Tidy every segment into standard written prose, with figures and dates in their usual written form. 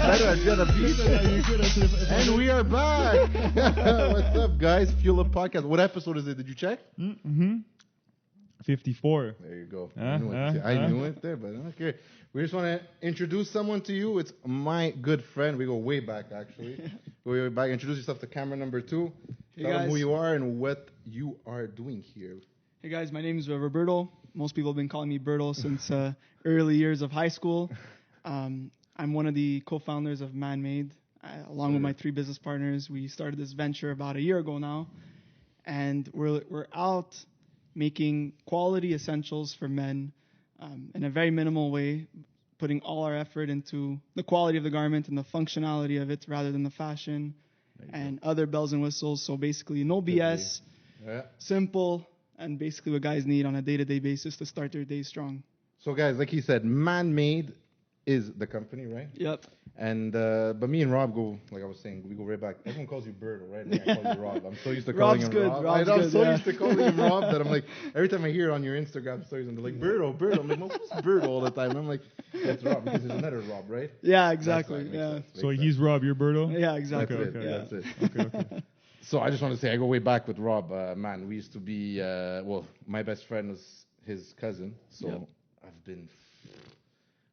And we are back. What's up, guys? Fuel Up Podcast. What episode is it? Did you check? 54. There you go. I knew it there, but okay. We just want to introduce someone to you. It's my good friend. We go way back, actually. Way back. Introduce yourself to camera number 2. Tell them who you are and what you are doing here. Hey guys, my name is Roberto. Most people have been calling me Berto since early years of high school. I'm one of the co-founders of Manmade. Along with my 3 business partners, we started this venture about a year ago now, and we're out making quality essentials for men in a very minimal way, putting all our effort into the quality of the garment and the functionality of it rather than the fashion and other bells and whistles. So basically, no BS, simple, and basically what guys need on a day-to-day basis to start their day strong. So guys, like he said, Man-Made is the company, right? Yep. And but me and Rob go, like I was saying, we go way back. Everyone calls you Berto, right? And I call you Rob. I'm so used to calling him Rob. I'm so used to calling him Rob that I'm like, every time I hear it on your Instagram stories, and they're like, Berto. I'm like, well, who's Berto all the time? And I'm like, it's Rob, because there's another Rob, right? Yeah, exactly. Sense. So he's Rob, you're Berto? Yeah, exactly. That's it. Okay. So I just want to say, I go way back with Rob. Man, we used to be, my best friend was his cousin. So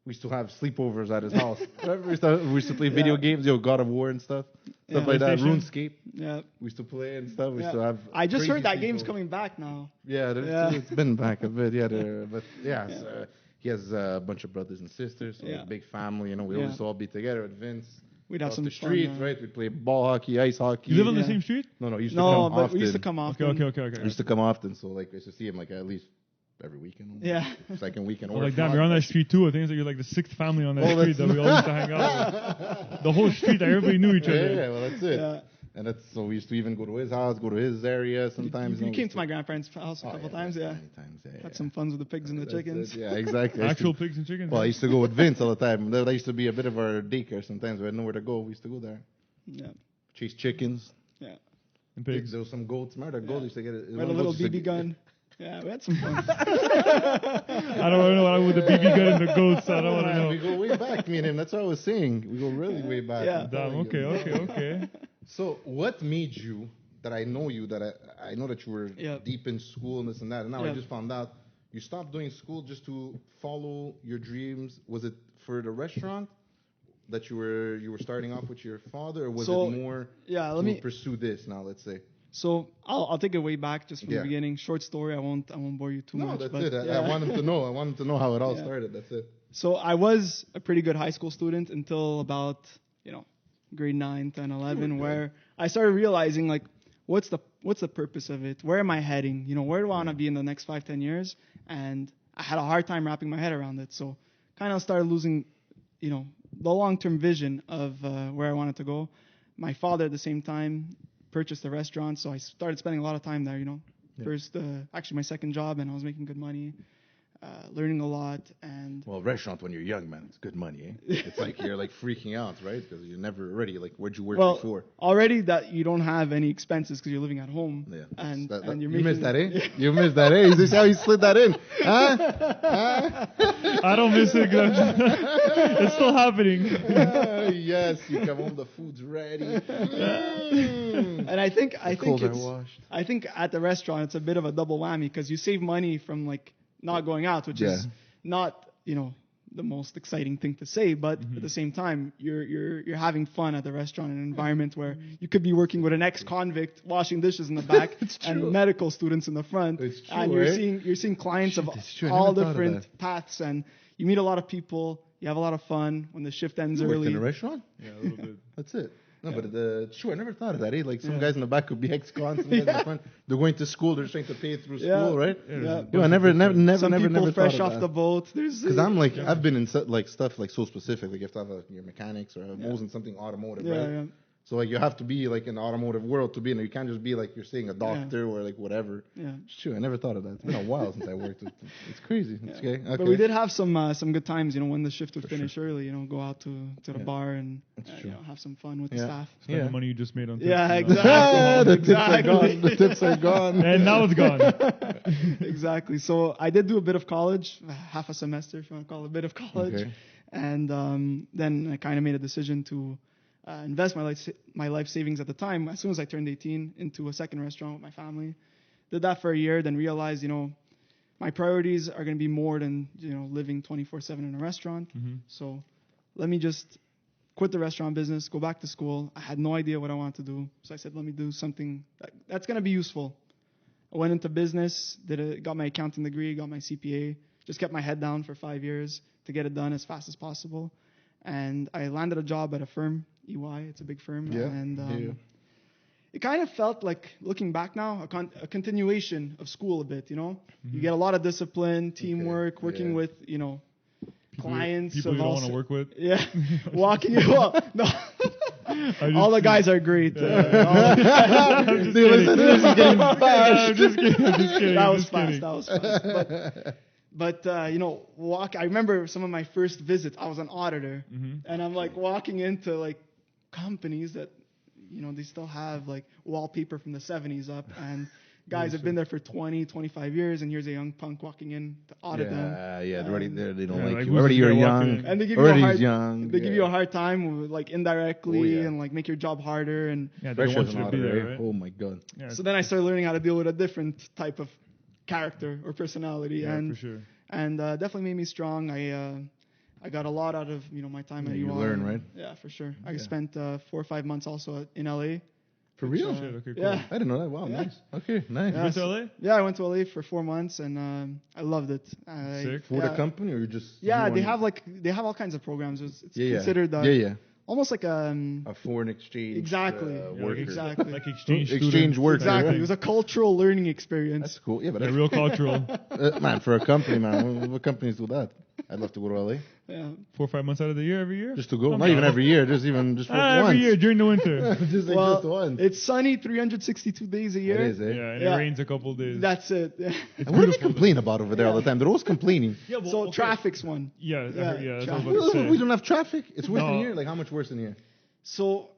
we used to have sleepovers at his house. We used to play video games, God of War and stuff like that. RuneScape. Yeah. We used to play and stuff. We used to have. I just heard that game's coming back now. Yeah, it's been back a bit. He has a bunch of brothers and sisters. So a big family. We always all be together at Vince. We'd have some the street, fun, right? We'd play ball hockey, ice hockey. You live on the same street? No, we used to come often. We used to come often. Okay. We used to come often, so like I used to see him like at least every weekend. Yeah. Second weekend. Well, like, damn, you're on that street too. I think you're like the 6th family on that street that we all used to hang out with. The whole street, everybody knew each other. Yeah, well, that's it. Yeah. And so we used to even go to his house, go to his area sometimes. You came to my grandparents' house a couple times, Many times, Had some fun with the pigs and the chickens. Yeah, exactly. Actual pigs and chickens? Well, I used to go with Vince all the time. That used to be a bit of our daycare sometimes. We had nowhere to go. We used to go there. Yeah. Chase chickens. Yeah. And pigs. There was some goats. Remember that goat used to get it? We had a little BB gun. Yeah, we had some fun. I don't know what I with the BB gun and the goats. I don't want to know. We go way back, me and him. That's what I was saying. We go really way back. Yeah. Damn, okay. So what made you, that I know you, that I know that you were deep in school and this and that, and now I just found out you stopped doing school just to follow your dreams. Was it for the restaurant that you were starting off with your father, or was it more to pursue this now, let's say? So I'll take it way back just from the beginning. Short story. I won't bore you too much. No, that's it. I want him to know. I want him to know how it all started. That's it. So I was a pretty good high school student until about grade 9, 10, 11, where I started realizing like what's the purpose of it? Where am I heading? Where do I want to be in the next 5, 10 years? And I had a hard time wrapping my head around it. So kind of started losing the long-term vision of where I wanted to go. My father at the same time purchased a restaurant, so I started spending a lot of time there, First, actually my second job, and I was making good money, learning a lot. And well, restaurant when you're young, man, it's good money, eh? It's like you're like freaking out, right? Because you're never ready. Like, where'd you work before? Already that you don't have any expenses because you're living at home. Yeah. And you missed that, eh? You missed that, eh? Is this how you slid that in? Huh? I don't miss it, guys. It's still happening. Yes, you come home, the food's ready. And I think washed. I think at the restaurant it's a bit of a double whammy because you save money from like not going out, which is not the most exciting thing to say, but at the same time you're having fun at the restaurant in an environment where you could be working with an ex-convict washing dishes in the back and medical students in the front, and you're seeing clients of all different paths, and you meet a lot of people. You have a lot of fun when the shift ends early. Worked in a restaurant? Yeah, a little bit. That's it. No, but I never thought of that. Eh? Like some guys in the back could be ex-cons, some guys in the front. They're going to school. They're trying to pay through school, right? Yeah. I never Some people fresh off the boat. Because I'm like, I've been in like stuff like so specific. Like you have to have your mechanics or most in something automotive, right? Yeah. So like you have to be like in the automotive world to be in there. You can't just be like you're saying a doctor or like whatever. Yeah. It's true. I never thought of that. It's been a while since I worked. It's crazy. It's okay. But we did have some good times. When the shift would finish early. Go out to the bar and have some fun with the staff. Spend the money you just made on tips. Yeah, exactly. The tips are gone. And now it's gone. Exactly. So I did do a bit of college, half a semester, if you want to call it a bit of college. Okay. And then I kind of made a decision to invest my life savings at the time, as soon as I turned 18, into a second restaurant with my family. Did that for a year, then realized, my priorities are going to be more than, living 24/7 in a restaurant. Mm-hmm. So let me just quit the restaurant business, go back to school. I had no idea what I wanted to do. So I said, let me do something that's going to be useful. I went into business, got my accounting degree, got my CPA, just kept my head down for 5 years to get it done as fast as possible. And I landed a job at a firm, EY. It's a big firm. Yeah. And it kind of felt like, looking back now, a continuation of school a bit, Mm-hmm. You get a lot of discipline, teamwork, working with, clients. People you don't want to work with. Yeah. Walking you up. No. All the guys are great. I'm just kidding. That was fast. But I remember some of my first visits. I was an auditor, and I'm like walking into like companies that, they still have like wallpaper from the 70s up, and guys have been there for 20, 25 years, and here's a young punk walking in to audit them. Yeah, they're already there. They don't like you. who's Already this you're guy young. walking in? And they give Already you a he's young. They give you a hard time, like indirectly, yeah. and like make your job harder. And Yeah, they want you to be there, right? Oh my god. Yeah, so then I started learning how to deal with a different type of character or personality, yeah, and for sure. and definitely made me strong. I got a lot out of my time at UI. You learn, right? Yeah, for sure. I spent 4 or 5 months also in LA. For real? Shit, okay, cool. Yeah. I didn't know that. Wow, Yeah. nice. Okay, nice. You been to LA? Yeah, I went to LA for 4 months, and I loved it. Sick. For the company, or you just? Yeah, you they want- have all kinds of programs. It's Yeah, considered almost like a foreign exchange. Exactly. Worker. Exactly. Like exchange Exchange worker. Exactly. Yeah. It was a cultural learning experience. That's cool. Yeah, but Yeah, real cultural. man, for a company, man, what companies do that? I'd love to go to LA Yeah. 4 or 5 months out of the year, every year? just to go. I'm Not even down. every year, just for once. Every year during the winter. just like Well, just once. it's sunny 362 days a year. It is, eh? Yeah, and Yeah. it rains a couple days. That's it. And what do they complain about over there all the time? They're always complaining. Yeah, well, So okay. traffic's one. Yeah, Yeah, that's what I was traffic. about to say. We don't have traffic. It's worse No. than here. Like, how much worse than here? So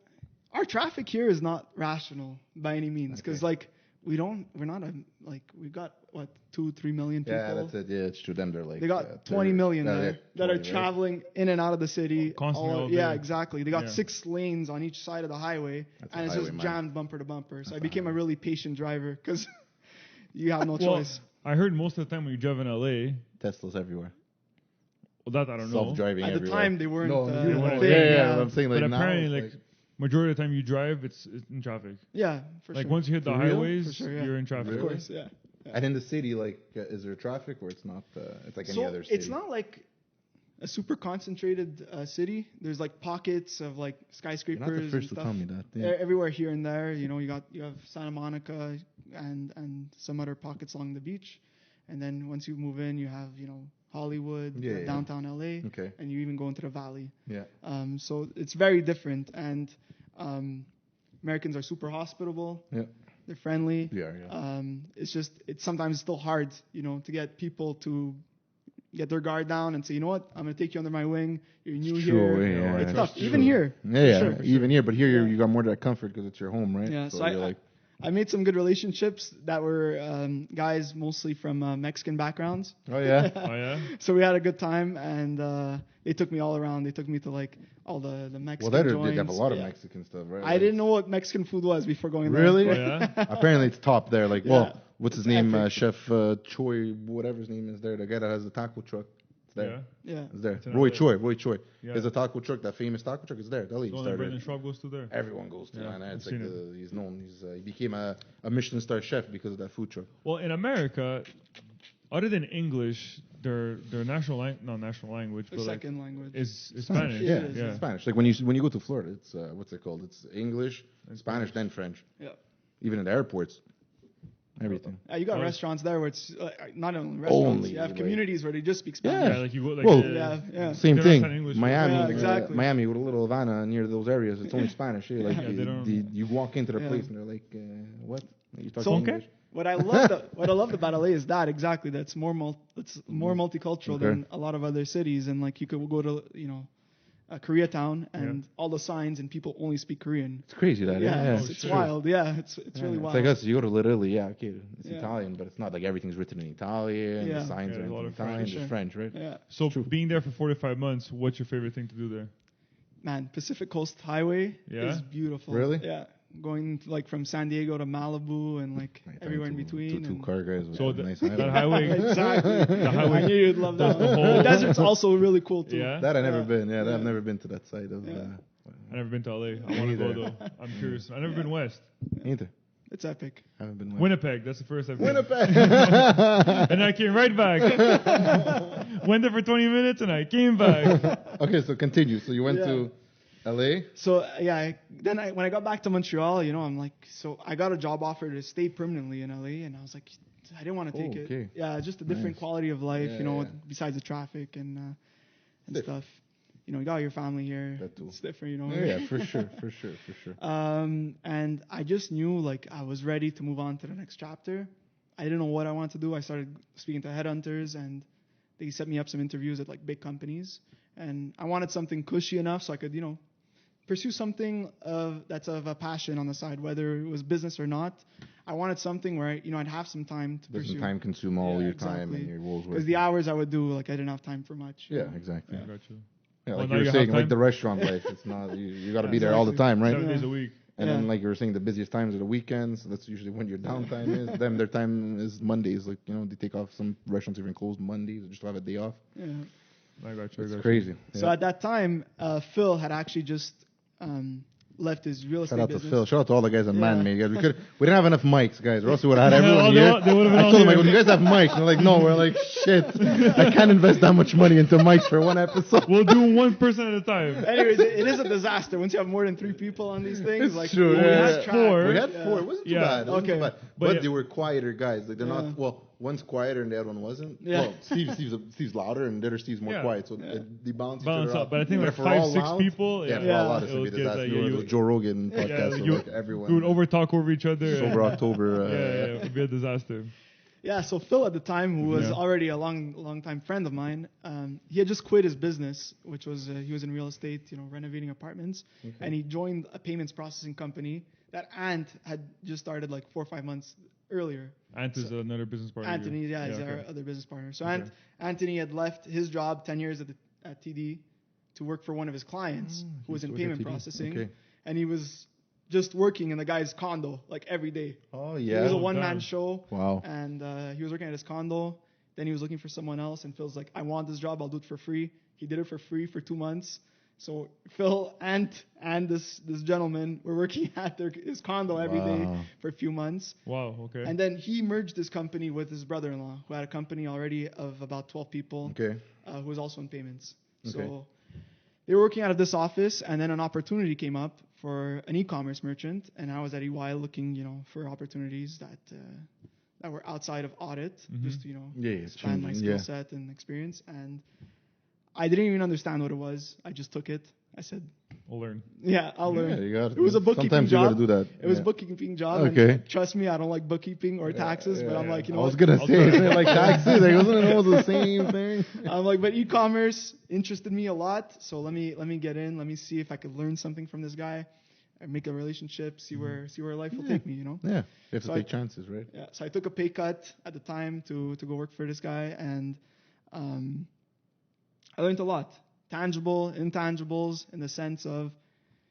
our traffic here is not rational by any means, because Okay. we've got what 2-3 million people. Yeah, that's it. Yeah, it's true. Them, they're like They got 20 million there that are 20, right? traveling in and out of the city. Constantly all day. Yeah, exactly. They got Yeah. 6 lanes on each side of the highway, That's a and it's highway, just man. jammed bumper to bumper. So I became a really patient driver because you have no Well, choice. I heard most of the time when you drive in LA, Teslas everywhere. well, that I don't know. Self-driving At the everywhere. time, they weren't. No, they you weren't know, big, yeah. I'm saying like But now. apparently, it's like, majority of the time you drive, it's in traffic. Yeah, for Like sure. once you hit the For real? highways, For sure, yeah. you're in traffic. Of course, yeah. And in the city, like, is there traffic or it's not? It's like any So other city. it's not like a super concentrated city. There's like pockets of like skyscrapers. You're not the first to and stuff. tell me that. Yeah. Everywhere here and there, you have Santa Monica and some other pockets along the beach, and then once you move in, you have Hollywood, you have Yeah. downtown LA, Okay. and you even go into the valley. Yeah. So it's very different, and Americans are super hospitable. Yeah. They're friendly. Yeah. It's sometimes still hard, to get people to get their guard down and say, you know what, I'm gonna take you under my wing. You're new True, here. yeah, It's yeah, tough, it's even true. here. Yeah, For sure. even here, but here you got more of that comfort because it's your home, right? Yeah, so you're I made some good relationships that were guys mostly from Mexican backgrounds. oh yeah. Oh yeah. So we had a good time, and they took me all around. They took me to like all the Mexican Well, joints. they have a lot of Yeah. Mexican stuff, right? I didn't know what Mexican food was before going there. Really? Oh, yeah? Apparently, it's top there. Like, Yeah. well, what's his It's name? epic. Chef Choi, whatever his name is there. The guy that has the taco truck. It's there. Yeah. Yeah. It's there. It's in Roy LA. Choi. Yeah. There's a taco truck, that famous taco truck is there. Delhi The only started. Brendan Schaub goes to there. Everyone goes to Yeah, man. I've It's like seen he's known. He became a Michelin star chef because of that food truck. Well, in America, other than English, their national language, The but like, second language. is Spanish. Yeah, Yeah, it is, yeah. Spanish. Like when you go to Florida, it's what's it called? It's English, Spanish, then French. Yeah. Even in the airports, everything. You got Oh. restaurants there where it's not only restaurants. Only, you have like- communities where they just speak Yeah. Spanish. Yeah, like you go like Well, Yeah. Same They don't thing. understand English. Miami, Yeah, exactly. Miami with a little Havana near those areas. It's only Spanish. Like Yeah, they don't- you walk into the Yeah. place and they're like, "What? You talk So- English?" What I loved about LA is that exactly. That's more multicultural Okay. than a lot of other cities, and like you could go to Koreatown, and all the signs and people only speak Korean. It's crazy that. Yeah. It's wild. Yeah, it's really wild. It's like us. You go to literally, it's Italian, but it's not like everything's written in Italian. The signs are in Italian. It's French, right? Yeah. So being there for 45 months, what's your favorite thing to do there? Man, Pacific Coast Highway is beautiful. Really? Yeah. Going like from San Diego to Malibu and like everywhere in between. Two car guys. So nice that highway. Exactly. The highway. I knew you'd love that. The desert's also really cool too. Yeah. That I've never been. Yeah, I've never been to that side of. I've never been to LA. I want to go though. I'm curious. I've never been west. Either. It's epic. I haven't been west. Winnipeg. That's the first I've been. Winnipeg. And I came right back. Went there for 20 minutes and I came back. Okay, so continue. So you went to LA? So when I got back to Montreal, I'm like, so I got a job offer to stay permanently in LA, and I was like, I didn't want to take it. Yeah, just a different quality of life, besides the traffic and stuff. You got your family here. It's different, Yeah, for sure. And I just knew like I was ready to move on to the next chapter. I didn't know what I wanted to do. I started speaking to headhunters, and they set me up some interviews at like big companies. And I wanted something cushy enough so I could, pursue something that's of a passion on the side, whether it was business or not. I wanted something where I'd have some time to pursue. Doesn't time consume all your time and your roles. Because the hours I would do, like I didn't have time for much. Yeah, exactly. I got you. Yeah, like you were saying, like the restaurant life. It's not you got to be there all the time, right? 7 days a week. And then, like you were saying, the busiest times are the weekends. That's usually when your downtime is. Their time is Mondays. Like they take off. Some restaurants even closed Mondays just to have a day off. Yeah. I got you. It's crazy. So at that time, Phil had actually just left his real estate business. Shout out to Phil. Shout out to all the guys at Manmade. Guys, we didn't have enough mics, guys, or else we would have had everyone here. They would have been I told them, you guys have mics. And they're like, no. We're like, shit. I can't invest that much money into mics for one episode. We'll do one person at a time. Anyways, it is a disaster once you have more than 3 people on these things. It's like true. We had 4. We had 4. It wasn't too bad. Okay. But they were quieter guys. Like they're not. Well, one's quieter and the other one wasn't. Yeah. Well, Steve's louder and the other Steve's more quiet. So they balance each other out. But I think like 5-6 people. Yeah, for all loud, it would be a disaster. Joe Rogan podcast. Yeah, like everyone. We would overtalk over each other. Sober October. It would be a disaster. Yeah, so Phil at the time, who was already a long time friend of mine, he had just quit his business, which was he was in real estate, renovating apartments, and he joined a payments processing company that Ant had just started like 4 or 5 months earlier. Ant is another business partner. Anthony, is our other business partner. So Anthony had left his job 10 years at TD to work for one of his clients who was in payment processing, and he was just working in the guy's condo like every day. Oh yeah, it was a one-man show. Wow. And he was working at his condo. Then he was looking for someone else, and Phil's like, I want this job. I'll do it for free. He did it for free for 2 months. So Phil and this gentleman were working at his condo every day for a few months. Wow. Okay. And then he merged his company with his brother-in-law, who had a company already of about 12 people. Okay. Who was also in payments. Okay. So they were working out of this office, and then an opportunity came up for an e-commerce merchant, and I was at EY looking, for opportunities that were outside of audit, just to expand my skill set and experience. And I didn't even understand what it was. I just took it. I said, I'll learn. Yeah, I'll learn. Yeah, you got it was a bookkeeping Sometimes job. you got to do that. It was a bookkeeping job. Okay. And trust me, I don't like bookkeeping or taxes, but I'm like, I was going to say, like taxes. Like, wasn't it almost the same thing? I'm like, but e-commerce interested me a lot. So let me get in. Let me see if I could learn something from this guy. And make a relationship, see where life will take me, Yeah, you have to take chances, right? Yeah, so I took a pay cut at the time to go work for this guy, and I learned a lot. Tangible, intangibles, in the sense of,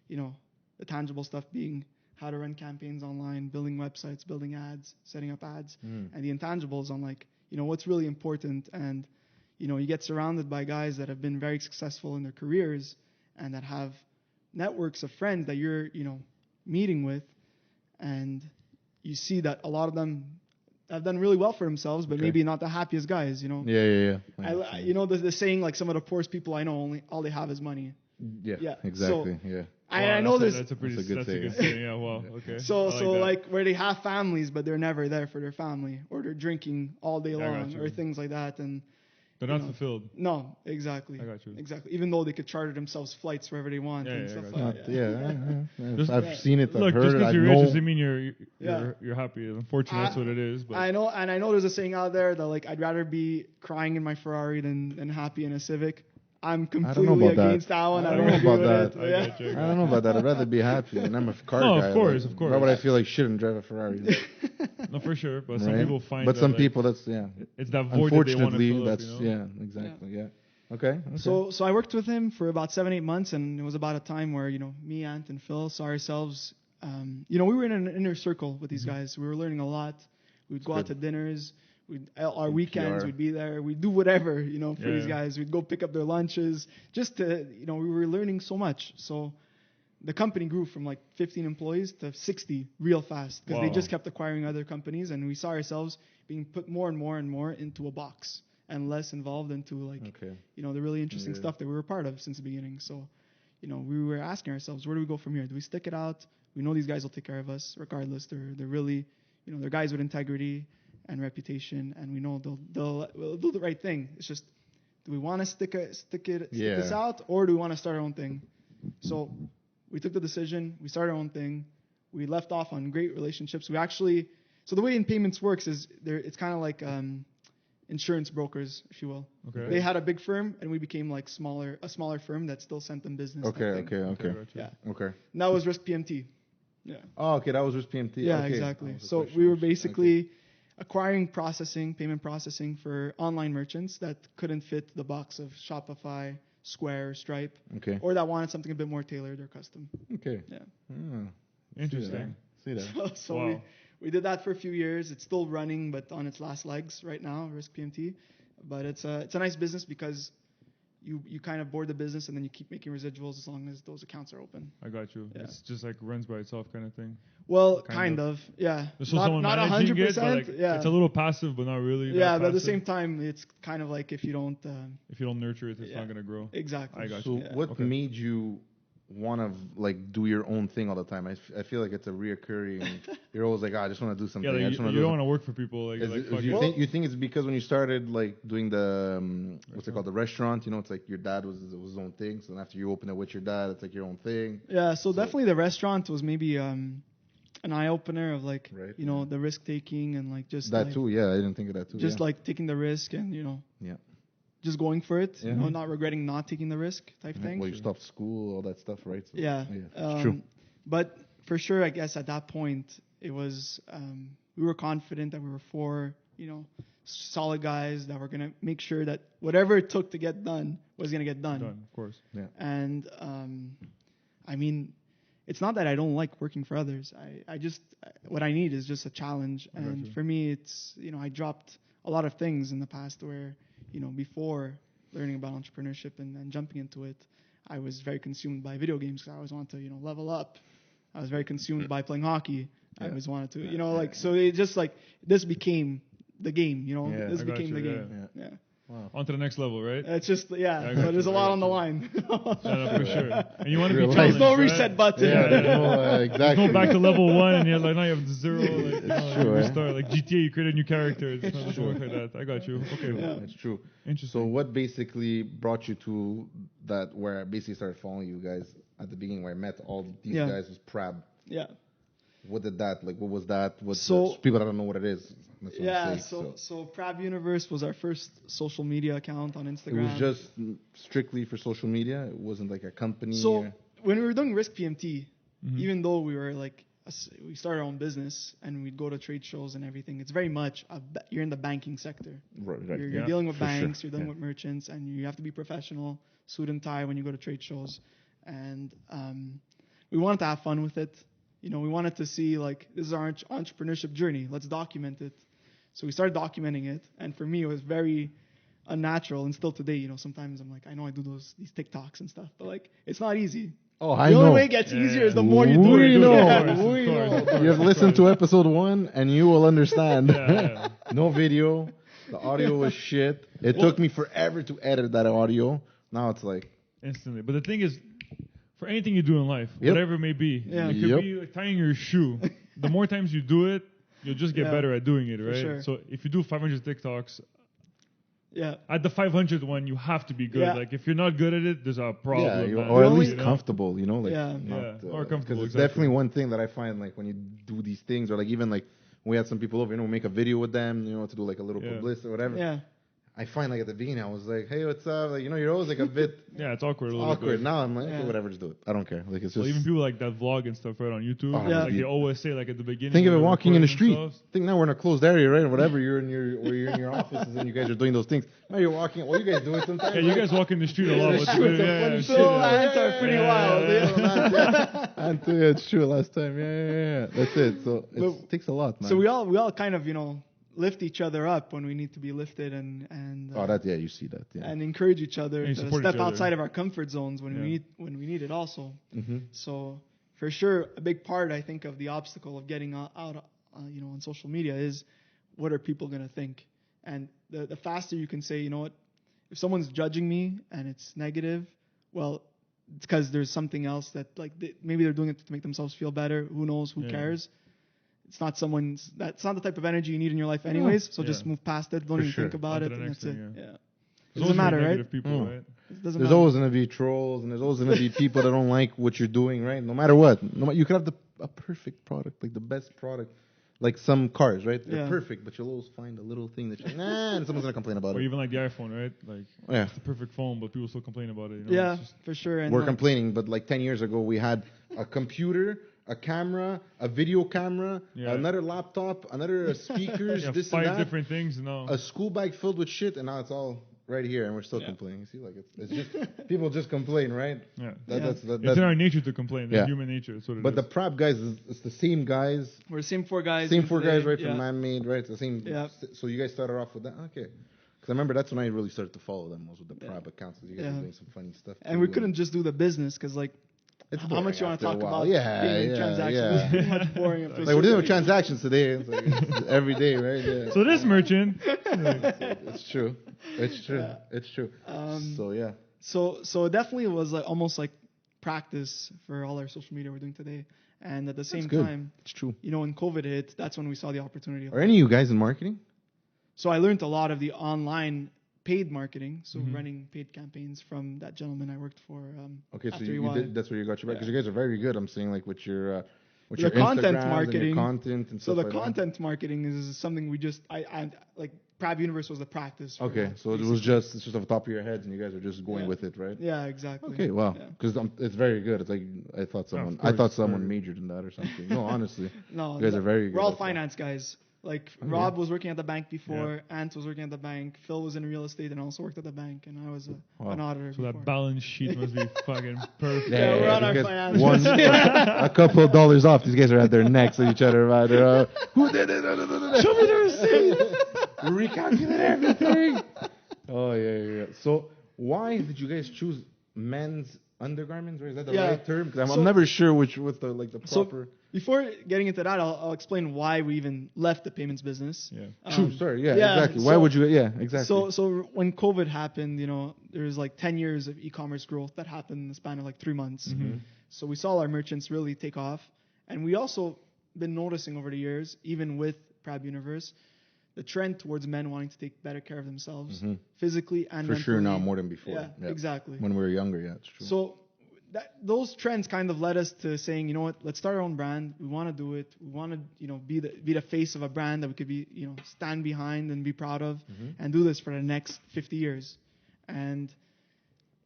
the tangible stuff being how to run campaigns online, building websites, building ads, setting up ads, and the intangibles on like, what's really important. And, you get surrounded by guys that have been very successful in their careers and that have networks of friends that you're, meeting with, and you see that a lot of them have done really well for themselves, but maybe not the happiest guys, Yeah. The saying, like, some of the poorest people I know, all they have is money. Yeah, exactly. So, I know that's a good saying. Yeah, wow. Okay. So like where they have families, but they're never there for their family, or they're drinking all day long, or things like that, and they're not fulfilled. No, exactly. I got you. Exactly. Even though they could charter themselves flights wherever they want and stuff like that. I've seen it. Look, I've heard just it. because you're rich doesn't mean you're happy. Unfortunately, that's what it is. But I know there's a saying out there that like I'd rather be crying in my Ferrari than happy in a Civic. I'm completely against that one. I don't agree with it. I don't know about that. I'd rather be happy. And I'm a car guy. Of course. Why would I feel like shit and drive a Ferrari? No, for sure. But some people find. But some people, that's it's that void that they want to fill that's up, you know? exactly. Yeah. Okay. So I worked with him for about 7-8 months, and it was about a time where me, Ant, and Phil saw ourselves. We were in an inner circle with these guys. We were learning a lot. We'd go out to dinners. Our weekends, we'd be there. We'd do whatever, for these guys. We'd go pick up their lunches. Just to, we were learning so much. So the company grew from like 15 employees to 60 real fast because they just kept acquiring other companies, and we saw ourselves being put more and more and more into a box and less involved into the really interesting stuff that we were part of since the beginning. So, we were asking ourselves, where do we go from here? Do we stick it out? We know these guys will take care of us regardless. They're really, they're guys with integrity and reputation, and we know they'll do the right thing. It's just, do we want to stick this out, or do we want to start our own thing? So we took the decision. We started our own thing. We left off on great relationships. So the way in payments works is it's kind of like insurance brokers, if you will. Okay. They had a big firm, and we became like a smaller firm that still sent them business. Okay. Yeah. Okay. And that was Risk PMT. Yeah. Oh, okay. That was Risk PMT. Yeah, okay. Exactly. So we were basically acquiring payment processing for online merchants that couldn't fit the box of Shopify, Square, Stripe, or that wanted something a bit more tailored or custom. Okay. Yeah. Interesting. See that. So wow. we did that for a few years. It's still running, but on its last legs right now, Risk PMT. But it's a nice business because you kind of board the business and then you keep making residuals as long as those accounts are open. I got you. Yeah. It's just like runs by itself kind of thing. Well, kind of. Yeah. So not 100%. Yeah. It's a little passive, but not really. Yeah, but at the same time, it's kind of like if you don't nurture it, it's not gonna grow. Exactly. I got you. So what made you want to do your own thing all the time? I feel like it's a reoccurring. You're always like, I just want to do something. Yeah, you don't want to work for people. You think it's because when you started doing the what's it called, the restaurant? It's like your dad was his own thing. So then after you open it with your dad, it's like your own thing. Yeah. So definitely the restaurant was maybe an eye opener of the risk taking and just that too. Yeah, I didn't think of that too. Just taking the risk and just going for it, not regretting not taking the risk type thing. Well, you stopped school, all that stuff, right? So, it's true. But for sure, I guess at that point, it was we were confident that we were four, solid guys that were gonna make sure that whatever it took to get done was gonna get done. Of course. Yeah. And I mean, it's not that I don't like working for others. I just what I need is just a challenge. And for me, it's I dropped a lot of things in the past where. Before learning about entrepreneurship and jumping into it, I was very consumed by video games because I always wanted to, level up. I was very consumed by playing hockey. I always wanted to, so it just this became the game, this became the game. Yeah. Wow. On to the next level, right? It's just, so there's a lot on the line. For sure. And you want to be challenged, there's no reset button. Exactly. Go back to level 1 and you're now you have 0. You restart. Like GTA, you create a new character. It's not just work like that. I got you. Okay. That's true. Interesting. So what basically brought you to that where I basically started following you guys at the beginning where I met all these guys was Prab. Yeah. What did that, what was that? People that don't know what it is. So Prab Universe was our first social media account on Instagram. It was just strictly for social media? It wasn't like a company? So when we were doing Risk PMT, even though we were we started our own business and we'd go to trade shows and everything, it's very much, you're in the banking sector. Right. You're dealing with banks, you're dealing with merchants, and you have to be professional, suit and tie when you go to trade shows. And we wanted to have fun with it. We wanted to see this is our entrepreneurship journey. Let's document it. So we started documenting it, and for me, it was very unnatural. And still today, sometimes I'm I know I do these TikToks and stuff, but it's not easy. Oh, I know. The only way it gets easier is the more you do it. We know. You have listened to episode 1, and you will understand. No video. The audio was shit. It took me forever to edit that audio. Now it's instantly. But the thing is, for anything you do in life, whatever it may be, it could be tying your shoe. The more times you do it, you'll just get better at doing it, right? Sure. So if you do 500 TikToks, at the 500th one, you have to be good. Yeah. If you're not good at it, there's a problem. Or at least comfortable, or comfortable. Because it's definitely one thing that I find, when you do these things, or even when we had some people over, we make a video with them, to do a little publicity or whatever. Yeah. I find like at the beginning, I was like, hey, what's up? Like, you're always like a bit. Yeah, it's awkward. Now I'm like, okay, whatever, just do it. I don't care. Like, it's just. Well, even people like that vlog and stuff right on YouTube. Like they always say like at the beginning. Think of it walking in the street. Think now we're in a closed area, right? Or whatever. You're in your offices and you guys are doing those things. Now you're walking. Well, you guys do it sometimes. Yeah, you guys walk in the street a lot. Ants are pretty wild. It's true. Last time, yeah. That's it. So it takes a lot, man. So we all kind of lift each other up when we need to be lifted and you see that, yeah. And encourage each other to step outside of our comfort zones when we need it also. Mm-hmm. So for sure, a big part I think of the obstacle of getting out on social media is what are people going to think? And the faster you can say, you know what, if someone's judging me and it's negative, well, it's because there's something else that maybe they're doing it to make themselves feel better. Who knows? Who cares? It's not that's not the type of energy you need in your life anyways. So just move past it. Don't even think about it. And that's it. Yeah. It doesn't matter, right? People, right? There's always going to be trolls and there's always going to be people that don't like what you're doing, right? No matter what. You could have a perfect product, like the best product. Like some cars, right? They're perfect, but you'll always find a little thing that you're like, and someone's going to complain about it. Or even like the iPhone, right? Like, it's the perfect phone, but people still complain about it. For sure. And we're complaining, but like 10 years ago, we had a computer, a camera, a video camera, another laptop, another speakers, this 5 and that. Different things, a school bag filled with shit, and now it's all right here, and we're still complaining. See, like it's just people just complain, right? Yeah, that's it's in our nature to complain. It's human nature. That's what it is. But the prop guys, it's the same guys. We're the same 4 guys. Same 4 guys, right? From Manmade, right? It's the same. Yeah. So you guys started off with that, okay? Because I remember that's when I really started to follow them, was with the prop accounts. You guys were doing some funny stuff. And we couldn't just do the business because it's how much you want to talk about being in transactions. It's pretty much boring. Like we're doing transactions today. It's like it's every day, right? Yeah. So this merchant. It's true. It's true. Yeah. It's true. So it definitely was almost like practice for all our social media we're doing today. And at the same time, it's true. When COVID hit, that's when we saw the opportunity. Are any of you guys in marketing? So I learned a lot of the online paid marketing, so running paid campaigns from that gentleman I worked for. Okay, so you did, that's where you got your back, because you guys are very good. I'm saying with your content marketing, and your content and so stuff the content marketing is something we just I Prab Universe was the practice. Okay, so it's just off the top of your heads, and you guys are just going with it, right? Yeah, exactly. Okay, well, because it's very good. It's like I thought someone majored in that or something. No, honestly, no, you guys are very good. We're all finance guys. Like Rob was working at the bank before, Ant was working at the bank, Phil was in real estate and also worked at the bank, and I was an auditor. So that balance sheet must be fucking perfect. Yeah, we're on our finance. A couple of dollars off. These guys are at their necks at each other. Right? Who did it? Show me the receipt. Recalculate everything. Oh yeah. So why did you guys choose men's undergarments? Or is that the right term? Because I'm never sure what's the proper. So before getting into that, I'll explain why we even left the payments business. Yeah. True story. Yeah, exactly. Why would you? Yeah, exactly. So when COVID happened, there was 10 years of e-commerce growth that happened in the span of 3 months. Mm-hmm. So we saw our merchants really take off, and we also been noticing over the years, even with Prab Universe, the trend towards men wanting to take better care of themselves, physically and mentally. For sure now more than before. Yeah, exactly. When we were younger, it's true. So those trends kind of led us to saying, let's start our own brand. We want to do it. We want to, be the face of a brand that we could be, stand behind and be proud of, and do this for the next 50 years. And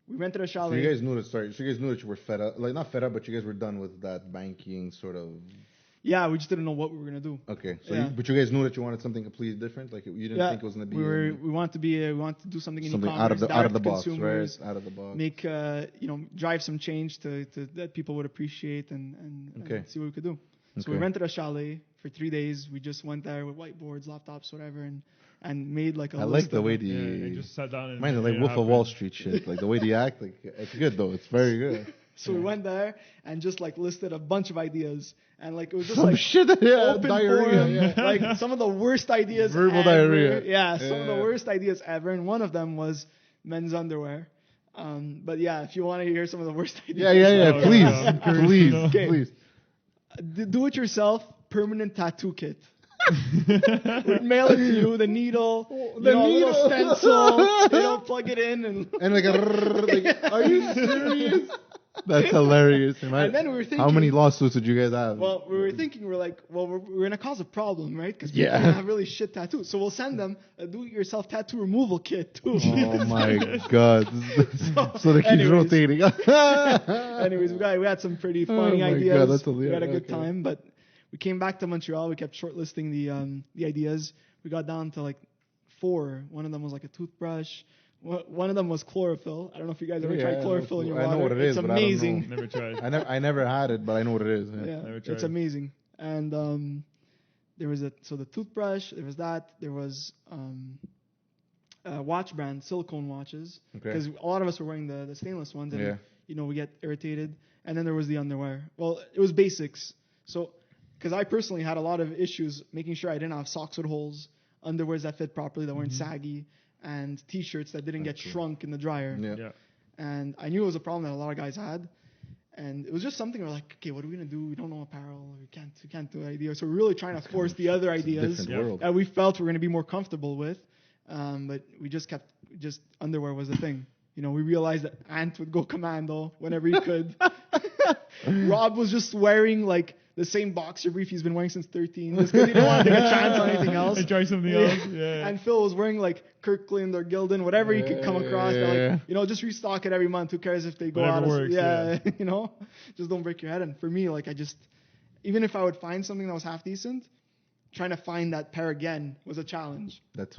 we rented a chalet. So you guys knew that you were fed up, not fed up, but you guys were done with that banking sort of. Yeah, we just didn't know what we were gonna do. Okay, so but you guys knew that you wanted something completely different. Like you didn't think it was gonna be. We wanted to do something in e-commerce, out of the box, right? Out of the box. Make drive some change to that people would appreciate and see what we could do. Okay. So we rented a chalet for 3 days. We just went there with whiteboards, laptops, whatever, and made a. I like the way they just sat down and. Mine is like Wolf of Wall Street shit. Like the way they act, it's good though. It's very good. So we went there and just listed a bunch of ideas, and it was just some shit, open diarrhea, forum, some of the worst ideas verbal ever. Diarrhea. Yeah, some of the worst ideas ever, and one of them was men's underwear. But if you want to hear some of the worst ideas, Please. Do it yourself permanent tattoo kit. We'd mail it to you, the needle, little stencil, plug it in, and are you serious? That's hilarious. And then we were thinking, how many lawsuits did you guys have? Well, we were thinking, we're going to cause a problem, right? Because people have really shit tattoos. So we'll send them a do-it-yourself tattoo removal kit, too. Oh, my God. So they keep rotating. Anyways, we had some pretty funny ideas. God, that's hilarious. We had a good time, but we came back to Montreal. We kept shortlisting the ideas. We got down to like 4. One of them was like a toothbrush. One of them was chlorophyll. I don't know if you guys ever tried chlorophyll in your water. I know what it is, it's amazing. Never tried. I never had it, but I know what it is. Never tried. It's amazing. And there was the toothbrush. There was that. There was watch brand silicone watches, because a lot of us were wearing the stainless ones, and we get irritated. And then there was the underwear. Well, it was basics. So, because I personally had a lot of issues making sure I didn't have socks with holes, underwears that fit properly, that weren't saggy, and T-shirts that didn't get shrunk in the dryer. Yeah. And I knew it was a problem that a lot of guys had. And it was just something we're like, okay, what are we going to do? We don't know apparel. We can't do ideas. So we're really trying to force the other ideas that we felt we're going to be more comfortable with. But we just underwear was the thing. We realized that Ant would go commando whenever he could. Rob was just wearing like the same boxer brief he's been wearing since 13, just because he didn't want to take a chance on anything else. And try something else. Yeah. And Phil was wearing like Kirkland or Gildan, whatever he could come across. Like, just restock it every month. Who cares if they go whatever out? Works, just don't break your head. And for me, like even if I would find something that was half decent, trying to find that pair again was a challenge. That's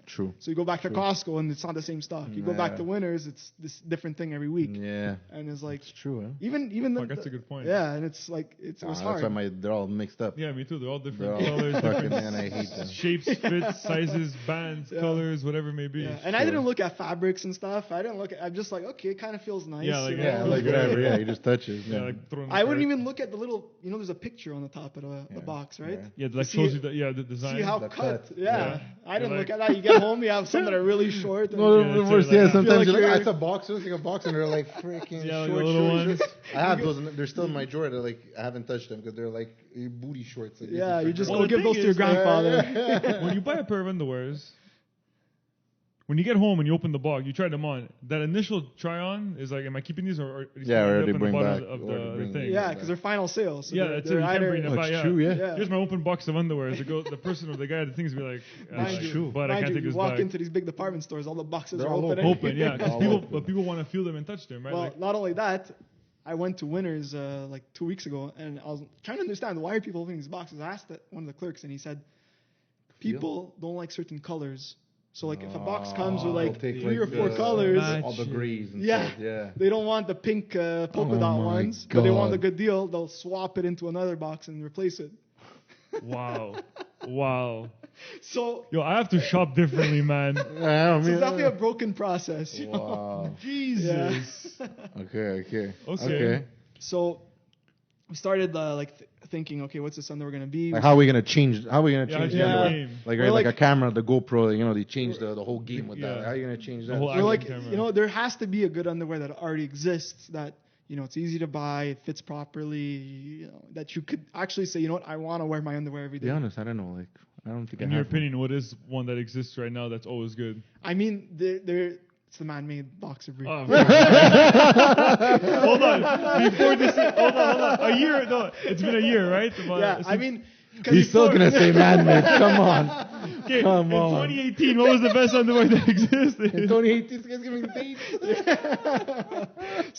true. So you go back to Costco and it's not the same stock. You go back to Winners, it's this different thing every week. Yeah. And it's like, it's true. Huh? Even that's a good point. Yeah, and it's like it was hard. That's why they're all mixed up. Yeah, me too. They're all different colors, different I hate them. Shapes, fits, sizes, bands, colors, whatever it may be. Yeah. And I didn't look at fabrics and stuff. I'm just like, okay, it kind of feels nice. Yeah, like whatever. Yeah, you just touch it. Yeah, like I wouldn't even look at the little. There's a picture on the top of the box, right? Yeah, that shows you the design. See how cut. Yeah. I didn't look at that. You get home, you have some that are really short. Sometimes you're like, it's a box. It looks like a box, and they're like freaking short little ones. I have those. They're still in my drawer. They're like, I haven't touched them because they're like booty shorts. Like, you just go give those to your grandfather. When you buy a pair of underwears, when you get home and you open the box, you try them on. That initial try on is like, am I keeping these or they bring back of the thing? Yeah, because they're final sales. So that's it. You can't bring them back. True. Here's my open box of underwear. The person or the guy at the things be like, it's true. But I can't take this back. You walk into these big department stores, all the boxes are open. Yeah, because people want to feel them and touch them, right? Well, not only that, I went to Winners like 2 weeks ago, and I was trying to understand why are people opening these boxes. I asked one of the clerks, and he said, people don't like certain colors. So, like, if a box comes with, like, 3 or 4 colors... all the grays and stuff. Yeah. They don't want the pink polka dot ones, but they want the good deal. They'll swap it into another box and replace it. Wow. So... I have to shop differently, man. It's definitely a broken process, you know? Jesus. Yeah. Okay. So, we started, thinking, okay, what's this underwear gonna be? Like, how are we gonna change the underwear? Like a camera, the GoPro, they changed the whole game with that. How are you gonna change that? We're like, there has to be a good underwear that already exists that, it's easy to buy, it fits properly, that you could actually say, I want to wear my underwear every day. To be honest, I don't know. I don't think. In your opinion, what is one that exists right now that's always good? I mean, it's the Manmade boxer brief. Oh, hold on. Before this, hold on. A year? No, it's been a year, right? He's still gonna say Manmade. Come on. Okay, in 2018, what was the best underwear that existed? In 2018, this guy's giving dates.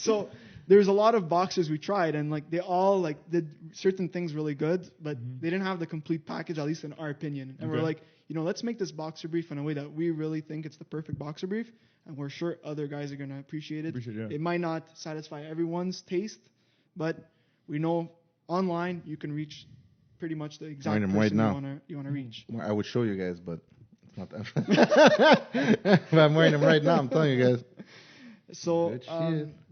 So there's a lot of boxers we tried, and they all did certain things really good, but they didn't have the complete package, at least in our opinion. And we're like, let's make this boxer brief in a way that we really think it's the perfect boxer brief, and we're sure other guys are gonna appreciate it. It might not satisfy everyone's taste, but we know online you can reach pretty much the exact person you wanna reach. I would show you guys, but it's not that. But I'm wearing them right now. I'm telling you guys. So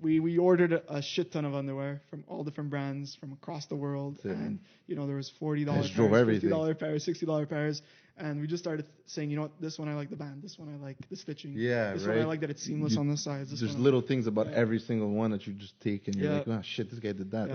we ordered a shit ton of underwear from all different brands from across the world, and there was $40 pairs, $50 pairs, $60 pairs, and we just started saying, this one I like the band, this one I like the stitching, this one I like that it's seamless on the sides. There's little things about every single one that you just take, and you're like, oh shit, this guy did that.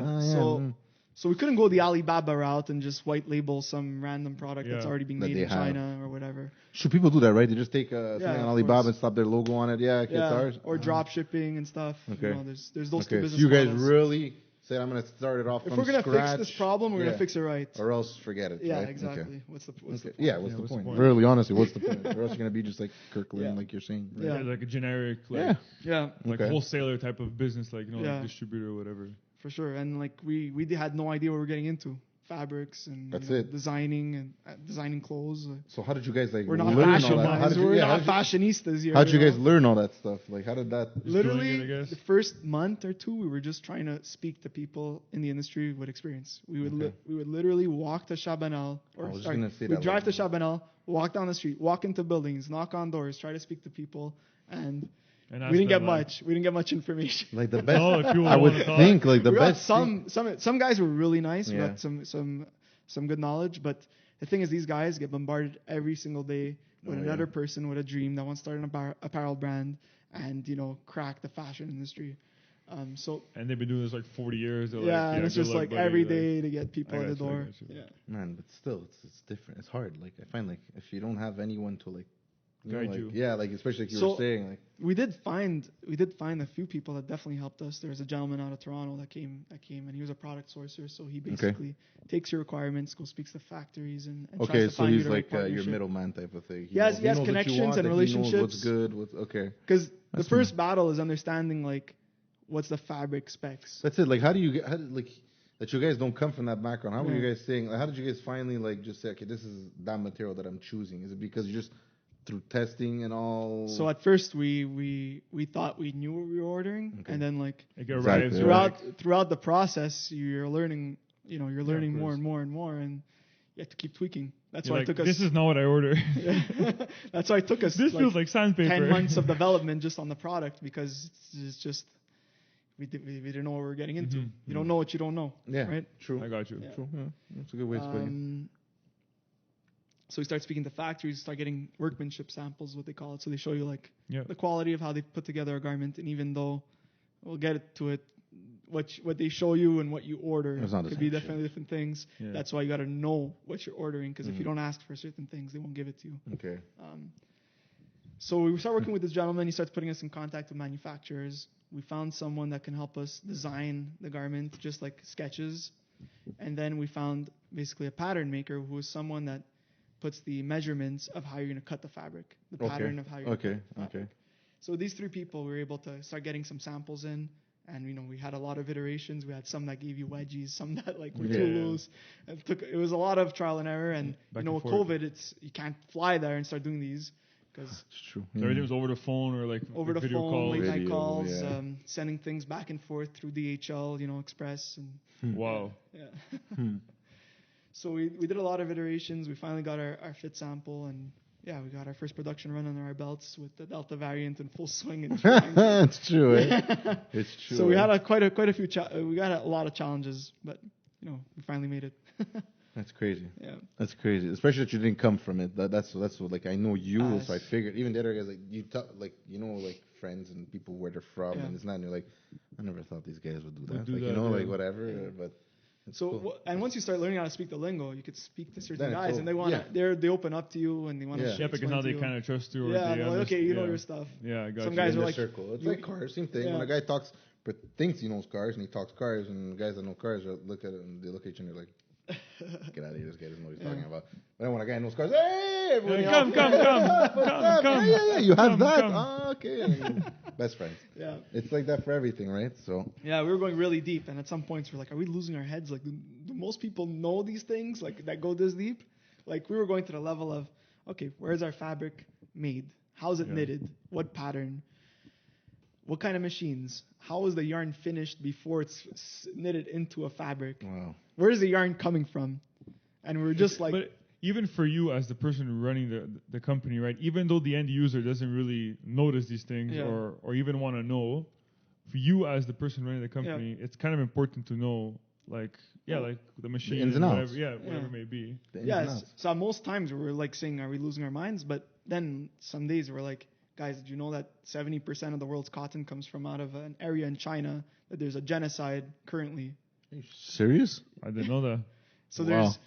So we couldn't go the Alibaba route and just white label some random product that's already being made in China or whatever. Should people do that, right? They just take something on Alibaba and slap their logo on it. Yeah, it's ours. Or drop shipping and stuff. Okay. You know, there's those two business so you guys models. really said, I'm going to start it off from scratch. If we're going to fix this problem, we're going to fix it right. Or else forget it. Yeah, right? exactly. Okay. What's the point? Yeah, what's the point? Really, honestly, what's the point? Or else you're going to be just like Kirkland, like you're saying. Right? Yeah, like a generic, like wholesaler type of business, like, like distributor or whatever. For sure. And like we had no idea what we were getting into. Fabrics and designing clothes. So how did you guys we're not fashionistas here. How did you guys learn all that stuff? Like how did that? Literally, the first month or two, we were just trying to speak to people in the industry with experience. We would literally walk to Chabanel, we'd drive to Chabanel, walk down the street, walk into buildings, knock on doors, try to speak to people, and we didn't get much. We didn't get much information. Like the best. I would think like the best. Some guys were really nice. We got some good knowledge, but the thing is, these guys get bombarded every single day with another person with a dream that wants to start an apparel brand and crack the fashion industry. And they've been doing this like 40 years. And it's just like every day to get people at the door. Yeah. Man, but still, it's different. It's hard. Like I find like if you don't have anyone to like. Guide you. Yeah, like especially like you were saying, like we did find a few people that definitely helped us. There was a gentleman out of Toronto that came, and he was a product sourcer. So he basically takes your requirements, goes speaks to factories, and tries to find he's you like your middleman type of thing. He has connections and relationships. He knows what's good. Because the first battle is understanding like what's the fabric specs. That's it. Like how do you get that you guys don't come from that background? How were you guys saying? Like, how did you guys finally like just say, okay, this is that material that I'm choosing? Is it because you just through testing and all? So at first we thought we knew what we were ordering, and then like throughout the process you're learning, you're learning more and more and more, and you have to keep tweaking. That's why it took us. This is not what I ordered. That's why it took us. This feels like sandpaper. 10 months of development just on the product because it's just we didn't know what we were getting into. You don't know what you don't know. Yeah, right. True. I got you. Yeah. True. Yeah. That's a good way to put it. So we start speaking to factories, start getting workmanship samples, what they call it. So they show you like the quality of how they put together a garment. And even though we'll get to it, what they show you and what you order could be definitely different things. Yeah. That's why you got to know what you're ordering, because if you don't ask for certain things, they won't give it to you. Okay. So we start working with this gentleman. He starts putting us in contact with manufacturers. We found someone that can help us design the garment, just like sketches. And then we found basically a pattern maker who is someone that puts the measurements of how you're going to cut the fabric, the pattern of how you're going to cut the fabric. So these three people, we were able to start getting some samples in, and we had a lot of iterations. We had some that gave you wedgies, some that like were too loose. It was a lot of trial and error, and with COVID, you can't fly there and start doing these because it's true. So everything was over the phone or like over the video phone, calls. late night calls, sending things back and forth through DHL, Express, and wow. Yeah. So we did a lot of iterations. We finally got our fit sample, and we got our first production run under our belts with the Delta variant in full swing. It's true. It's true. So we had quite a few. We got a lot of challenges, but we finally made it. That's crazy. Yeah, that's crazy. Especially that you didn't come from it. That's what like I know you, so I figured. Even the other guys like you talk like like friends and people where they're from, and it's not. And you're like, I never thought these guys would do that. Like whatever, but. So cool. And once you start learning how to speak the lingo, you could speak to certain guys, and they open up to you, and they want to. Yeah, because now they kind of trust you. Yeah, they're like, okay, you know your stuff. Yeah, I got Some you. guys are like, circle. It's like cars, same thing. When a guy talks, but thinks he knows cars, and he talks cars, and guys that know cars look at it and they look at each other like, get out of here, this guy doesn't know what he's talking about. But then when a guy knows cars, hey, everybody, come. Yeah, you have that. Okay. Best friends. Yeah. It's like that for everything, right? So. Yeah, we were going really deep, and at some points we're like, are we losing our heads? Like, do most people know these things like that go this deep? Like, we were going to the level of, okay, where's our fabric made? How's it knitted? What pattern? What kind of machines? How is the yarn finished before it's knitted into a fabric? Wow. Where is the yarn coming from? And we're just like. But even for you as the person running the company, right? Even though the end user doesn't really notice these things or even want to know, for you as the person running the company, it's kind of important to know, like the machine, the ins and outs. whatever it may be. Yes. So most times we're like saying, are we losing our minds? But then some days we're like, guys, did you know that 70% of the world's cotton comes from out of an area in China that there's a genocide currently Are you serious? I didn't know that. So there's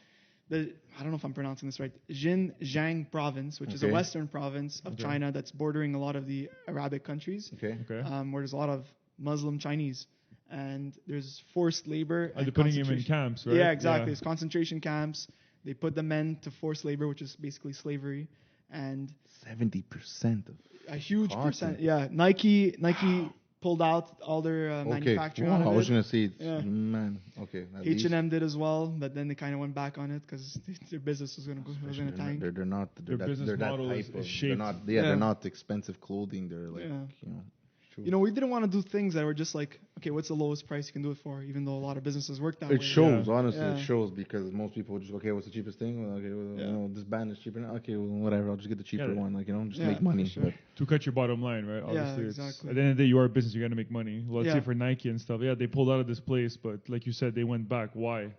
I don't know if I'm pronouncing this right, Xinjiang province, which is a western province of China that's bordering a lot of the Arabic countries. Okay. Where there's a lot of Muslim Chinese. And there's forced labor. They're putting them in camps, right? Yeah, exactly. There's concentration camps. They put the men to forced labor, which is basically slavery. And 70% of a huge percent. Yeah, Nike pulled out all their manufacturing out of it. I was going to say, man, okay. H&M did as well, but then they kind of went back on it because their business was going to tank. They're not. Their business model is shaped. They're not expensive clothing. They're like, we didn't want to do things that were just like, okay, what's the lowest price you can do it for? Even though a lot of businesses work that way. It shows, honestly, it shows because most people just, okay, what's the cheapest thing? Well, okay, this band is cheaper now. Okay, well, whatever, I'll just get the cheaper one. Like, just make money. Sure. To cut your bottom line, right? Obviously, exactly. At the end of the day, you are a business. You got to make money. Well, let's say for Nike and stuff. Yeah, they pulled out of this place, but like you said, they went back. Why?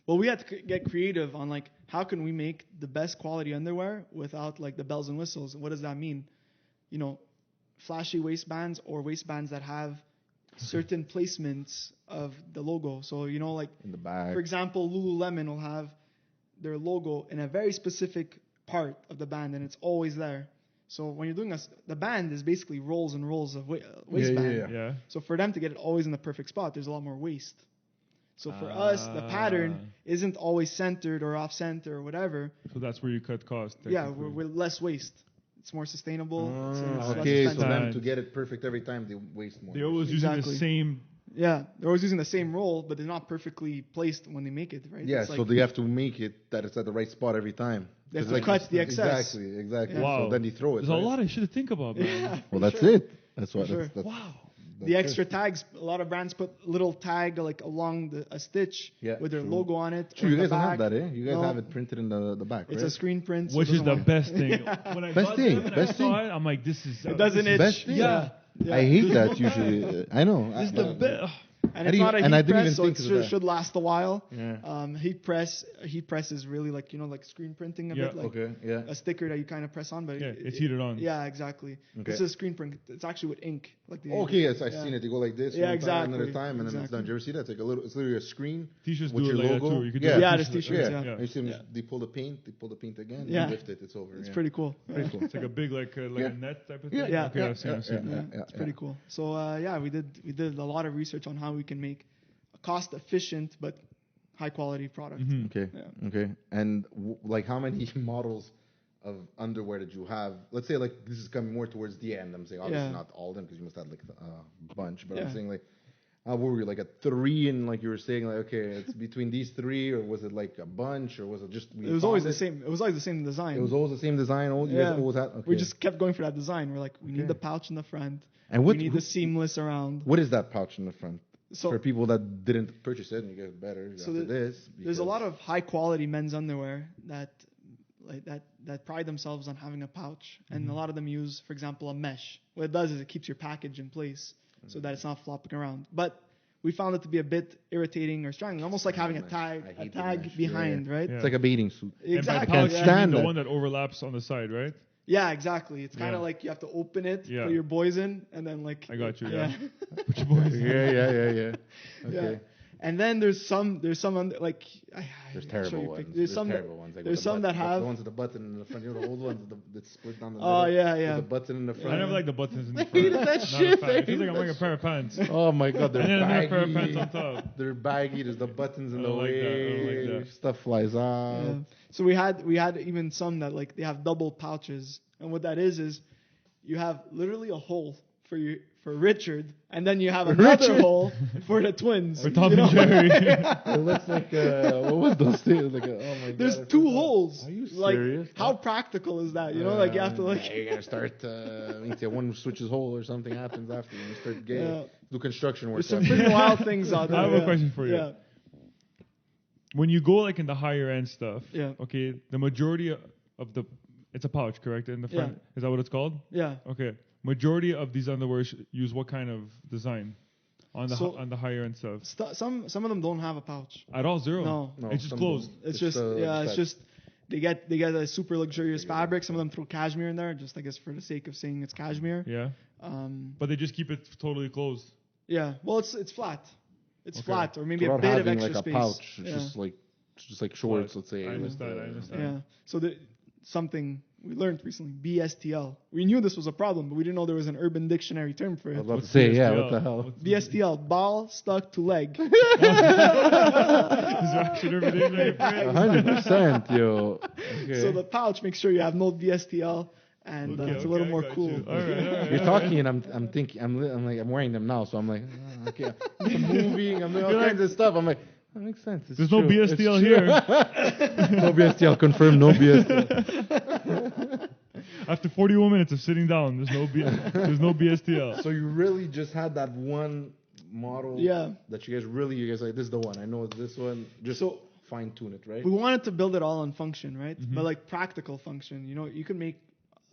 Well, we had to get creative on like how can we make the best quality underwear without like the bells and whistles. What does that mean? Flashy waistbands or waistbands that have certain placements of the logo. So, like in the back. For example, Lululemon will have their logo in a very specific part of the band and it's always there. So when you're doing the band is basically rolls and rolls of waistband. Yeah. So for them to get it always in the perfect spot, there's a lot more waste. So for us, the pattern isn't always centered or off center or whatever. So that's where you cut costs. Yeah, with less waste. It's more sustainable. Okay, so them to get it perfect every time, they waste more. They're always using the same. Yeah, they're always using the same roll, but they're not perfectly placed when they make it, right? Yeah, so they have to make it that it's at the right spot every time. They have to cut the excess. Exactly. Wow. So then you throw it. There's a lot of shit to think about, man. Yeah, well, that's it. That's what. Sure. That's, wow. The extra tags, a lot of brands put little tag like along a stitch with their logo on it. True, you guys don't have that, eh? You guys have it printed in the back, It's right? a screen print. Which is the best thing. When I best thing. I'm like, this is... It doesn't itch. Best thing. Yeah. I hate that usually. I know. This is the best... And it's not a heat press, so it should last a while. Yeah. Heat press is really like, like screen printing a bit. Like a sticker that you kind of press on. But it's heated on. Yeah, exactly. Okay. This is screen print. It's actually with ink. Yes, I've seen it. You go like this. Exactly. Another time, and then it's done. Did you ever see that? It's like it's literally a screen T-shirts with do your it like logo. That too. You could there's T-shirts. Yeah. You see them, they pull the paint again, and lift it, it's over. It's pretty cool. Pretty cool. It's like a big like a net type of thing. Yeah. Okay, I've seen it. It's pretty cool. So we did a lot of research on how we can make cost efficient but high quality product. Mm-hmm. Okay. And like how many models of underwear did you have? Let's say like this is coming more towards the end. I'm saying obviously not all of them because you must have like a bunch. But I'm saying like what were you like a 3 and like you were saying like okay it's between these 3 or was it like a bunch or was it just it was always the same. It was always the same design. It was always the same design. You guys always had. Okay. We just kept going for that design. We're like we need the pouch in the front. And we need the seamless around. What is that pouch in the front? So for people that didn't purchase it and you get better there's a lot of high quality men's underwear that pride themselves on having a pouch, and a lot of them use, for example, a mesh. What it does is it keeps your package in place so that it's not flopping around. But we found it to be a bit irritating or strangling, almost like having a tag behind, right? It's like a bathing suit. Exactly. And by pouch, you mean the one that overlaps on the side, right? Yeah, exactly. It's kind of like you have to open it, put your boys in, and then like... I got you, Put your boys in. Yeah. Okay. Yeah. And then there's some like... There's terrible ones. There's some Like there's some that have... The ones with the button in the front. The old ones that split down the middle. Oh, yeah. With the button in the front. I never like the buttons in the front. I hated that shit. It feels like I'm wearing a pair of pants. Oh, my God. They're baggy. And then a pair of pants on top. They're baggy. There's the buttons in the way. I don't like that. Stuff flies out. Yeah. So we had even some that like they have double pouches. And what that is you have literally a hole for Richard, and then you have another hole for the twins. For Tom and Jerry. It looks like what was those things? Like oh my God. There's 2 holes. Are you serious? Like how practical is that? You know, like you have to like. You're gonna start. One switches hole or something happens after you start getting do construction work. There's some pretty wild things out there. I have a question for you. Yeah. When you go like in the higher end stuff, okay, the majority of the it's a pouch, correct? In the front, is that what it's called? Yeah. Okay. Majority of these underwear use what kind of design on the higher end stuff? Some of them don't have a pouch at all. Zero. No, it's just closed. It's just they get a super luxurious fabric. Some of them throw cashmere in there, just I guess for the sake of saying it's cashmere. Yeah. But they just keep it totally closed. Yeah. Well, it's flat. It's flat, or maybe It's a about bit of having extra like space. a pouch. It's just like shorts, let's say. I understand. Yeah. So something we learned recently, BSTL. We knew this was a problem, but we didn't know there was an Urban Dictionary term for it. I was about to say, BSTL? what the hell? BSTL, ball stuck to leg. 100%, yo. Okay. So the pouch makes sure you have no BSTL, and it's a little more cool. You. All right. You're talking, and I'm thinking, I'm wearing them now, so I'm like, okay, I'm moving, I'm doing all kinds of stuff. I'm like, that makes sense. There's no BSTL here. No BSTL confirmed. No BSTL. After 41 minutes of sitting down, there's no BSTL. So you really just had that one model. Yeah. That you guys like, this is the one. I know this one. Just so fine tune it, right? We wanted to build it all on function, right? But like practical function. You know, you can make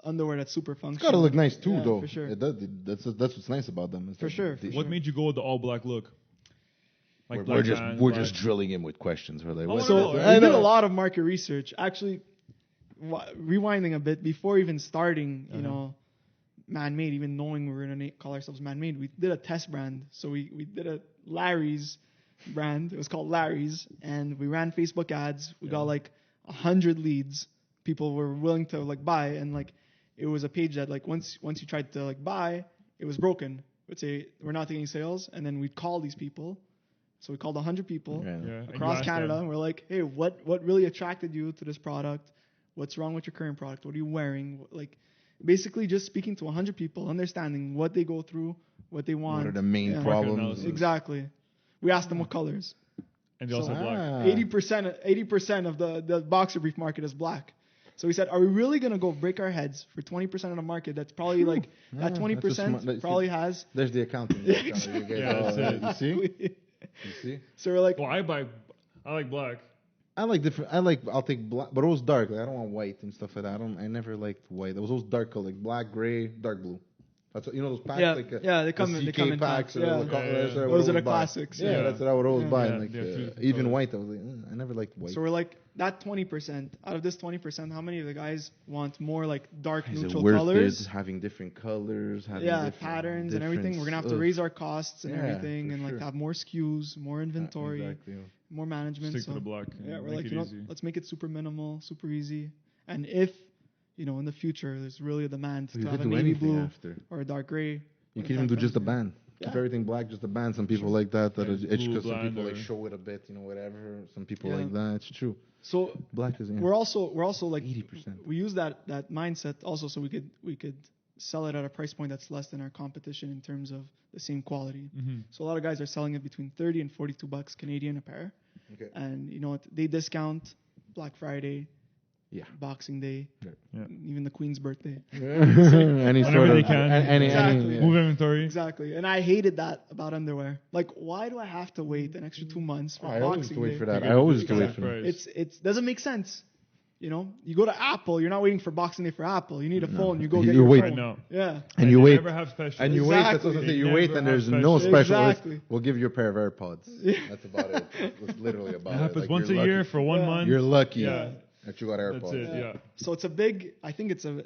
underwear that's super functional. It's gotta look nice too, though. For sure. It does. That's what's nice about them. For sure. What made you go with the all black look? Like we're just drilling him with questions. We're like, so we did a lot of market research. Actually, rewinding a bit, before even starting, you know, Manmade, even knowing we were gonna call ourselves Manmade, we did a test brand. So we did a Larry's brand. It was called Larry's, and we ran Facebook ads. We got like 100 leads. People were willing to like buy, and like it was a page that like once you tried to like buy, it was broken. We'd say we're not taking sales, and then we'd call these people. So we called 100 people across Canada, and we're like, hey, what really attracted you to this product? What's wrong with your current product? What are you wearing? Like, basically just speaking to 100 people, understanding what they go through, what they want. What are the main problems? Exactly. We asked them what colors. And they also black. 80% of the boxer brief market is black. So we said, are we really going to go break our heads for 20% of the market that's probably like, that 20% probably has... There's the accounting. You see? You see? So we're like... Well, I like black. I'll take black, but it was dark. Like, I don't want white and stuff like that. I never liked white. It was those dark colors, like black, gray, dark blue. That's what, you know those packs? They come in packs. Those are the classics. Yeah, that's what I would always buy. And like, even white, I was like, I never liked white. So we're like, that 20%, out of this 20%, how many of the guys want more like dark neutral worth colors? It, having different colors, having different patterns and everything. We're going to have to raise our costs and everything, and like have more SKUs, more inventory, more management. Stick to the block. Yeah, we're like, let's make it super minimal, super easy. And if, you know, in the future, there's really a demand to have a navy blue or a dark gray. You can even do just a band. Keep everything black, just a band. Some people like that. Because some people like show it a bit, you know, whatever. Some people like that. It's true. So black is. We're also like 80%. We use that mindset also, so we could sell it at a price point that's less than our competition in terms of the same quality. So a lot of guys are selling it between $30 and $42 Canadian a pair. Okay. And you know what? They discount Black Friday. Yeah. Boxing Day, even the Queen's birthday. Any sort of, they can. Move inventory. Exactly. And I hated that about underwear. Like, why do I have to wait an extra 2 months for Boxing Day? I always wait for that. I always have to wait for that. It doesn't make sense. You know, you go to Apple, you're not waiting for Boxing Day for Apple. You need a phone, you go get your phone. No. Yeah. And you wait. Never have special. And you wait. That's what I say. You wait, and there's no special. Exactly. We'll give you a pair of AirPods. That's about it. It's literally about it. It happens once a year for 1 month. You're lucky. Yeah. That you got AirPods. That's it, yeah. So it's a big. I think it's a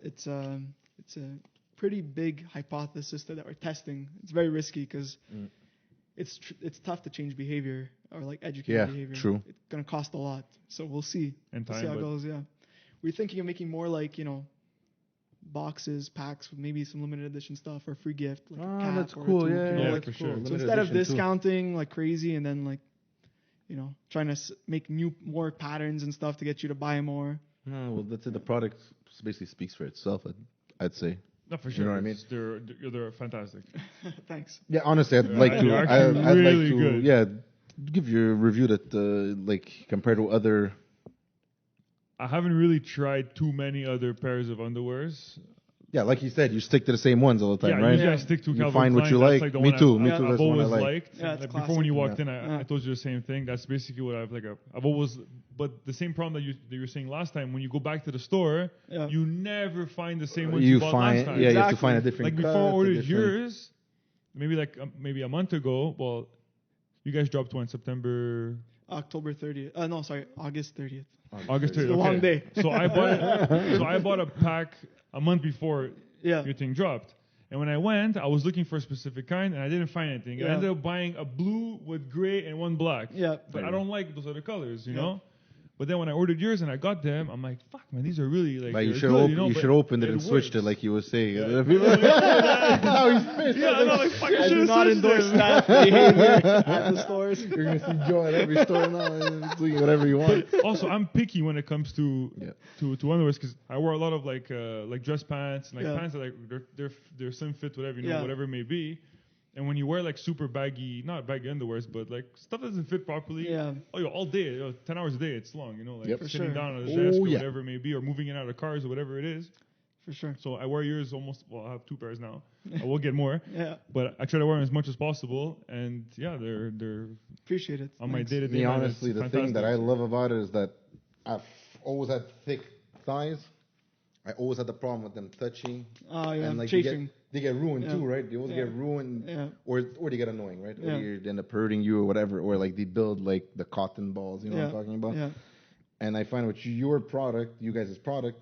pretty big hypothesis that we're testing. It's very risky because it's tough to change behavior or like educate behavior. Yeah, true. It's gonna cost a lot. So we'll see. And we'll see how it goes. Yeah, we're thinking of making more like boxes, packs with maybe some limited edition stuff or free gift. Like that's cool. Yeah, for sure. So instead of discounting like crazy and then like, trying to make more patterns and stuff to get you to buy more. No, well, that's it. The product basically speaks for itself, I'd say. No, for sure. You know what I mean? They're fantastic. Thanks. Yeah, honestly, I'd like to give you a review that, compared to other... I haven't really tried too many other pairs of underwears. Yeah, like you said, you stick to the same ones all the time, right? Yeah, I stick to Calvin Klein. You find what you like. Me too. I've always liked. Yeah, before when you walked in, I told you the same thing. That's basically what I've always. But the same problem that you were saying last time, when you go back to the store, you never find the same ones you bought last time. Yeah, you have to find a different. Like before I ordered yours, maybe a month ago. Well, you guys dropped one September. October 30th. No, sorry, August 30th. August 30th. It's a long day. So I bought a pack a month before your thing dropped, And when I went, I was looking for a specific kind, and I didn't find anything. Yeah. I ended up buying a blue with gray and one black. Yeah. But I don't like those other colors, you know? But then when I ordered yours and I got them, I'm like, fuck, man, these are really like. But you should have opened it and switched it like you were saying. Yeah. Now he's pissed. Yeah, no, like, fuck, I I do should not endorse that behavior at the stores. You're gonna see Joe at every store now, doing whatever you want. But also, I'm picky when it comes to underwear because I wear a lot of like dress pants and like pants that like they're slim fit, whatever whatever it may be. And when you wear like super baggy, not baggy underwears, but like stuff that doesn't fit properly, all day, 10 hours a day, it's long, like sitting down on a desk or whatever it may be, or moving in out of cars or whatever it is. For sure. So I wear yours I have 2 pairs now. I will get more. Yeah. But I try to wear them as much as possible, and they're appreciate it. On my day-to-day. Me, honestly, the thing that I love about it is that I've always had thick thighs. I always had the problem with them touching. Oh, yeah, and like chafing. They get ruined too, right? They always get ruined, or they get annoying, right? Or they end up hurting you or whatever, or like they build like the cotton balls, you know what I'm talking about? Yeah. And I find with your product, you guys' product,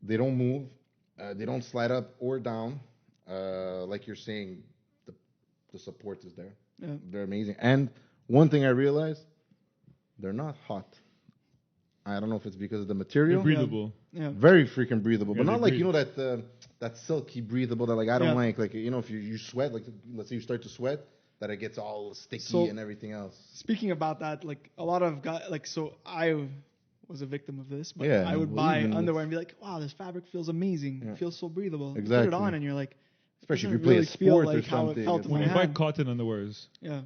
they don't move, they don't slide up or down. Like you're saying, the support is there. Yeah. They're amazing. And one thing I realized, they're not hot. I don't know if it's because of the material. They're breathable. Yeah. Very freaking breathable, but not like breathe. that silky breathable that like I don't like if you sweat, like let's say you start to sweat, that it gets all sticky and everything else. Speaking about that, like a lot of guys, like so I was a victim of this, but I would buy underwear and be like, wow, this fabric feels amazing. It feels so breathable. Exactly. You put it on and you're like, especially if you doesn't play really a sport feel like or how something. it felt in When my you buy hand. cotton underwears, Yeah.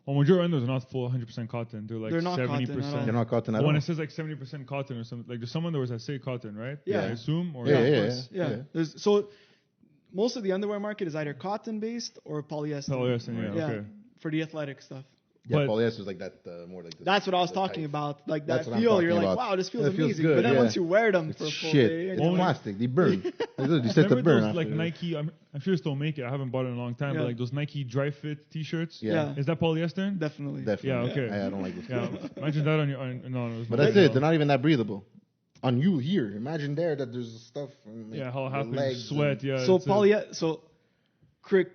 well, majority underwears are not full 100% cotton. They're like They're not 70%. cotton at all. They're not cotton at But when all. it says like 70% cotton or something, like there's some underwears that say cotton, right? Yeah. I assume. Or Of course. Yeah. So most of the underwear market is either cotton based or polyester. Polyester, yeah, okay. For the athletic stuff. Yeah, But- polyester is like that, more like this. That's what I was the talking type. about. Like That's that what I'm feel, you're talking like, about. wow, this feels It feels amazing. good, But then yeah. once you wear them It's for a full shit. day, It's you're like, plastic. They burn. They set to Remember burn. those like after. Nike? I'm sure they still make it. I haven't bought it in a long time, but like those Nike dry fit T-shirts. Yeah. Is that polyester? Definitely. Yeah, okay. I don't like this. Yeah. Imagine that on your. No, it was But not that's good, it. no. They're not even that breathable. On you here, imagine there that there's stuff. Like, How it your happens. legs Sweat. and- Yeah. So it's, quick.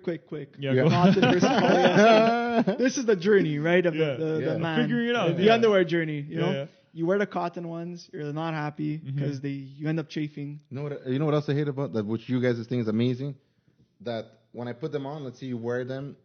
Yeah. Yeah. Go. Cotton versus polyester. This is the journey, right? Of the man. Figuring it out. The underwear journey. You know, Yeah. you wear the cotton ones, you're not happy because you end up chafing. You know what else I hate about that? Which you guys think is amazing, that when I put them on, let's say you wear them,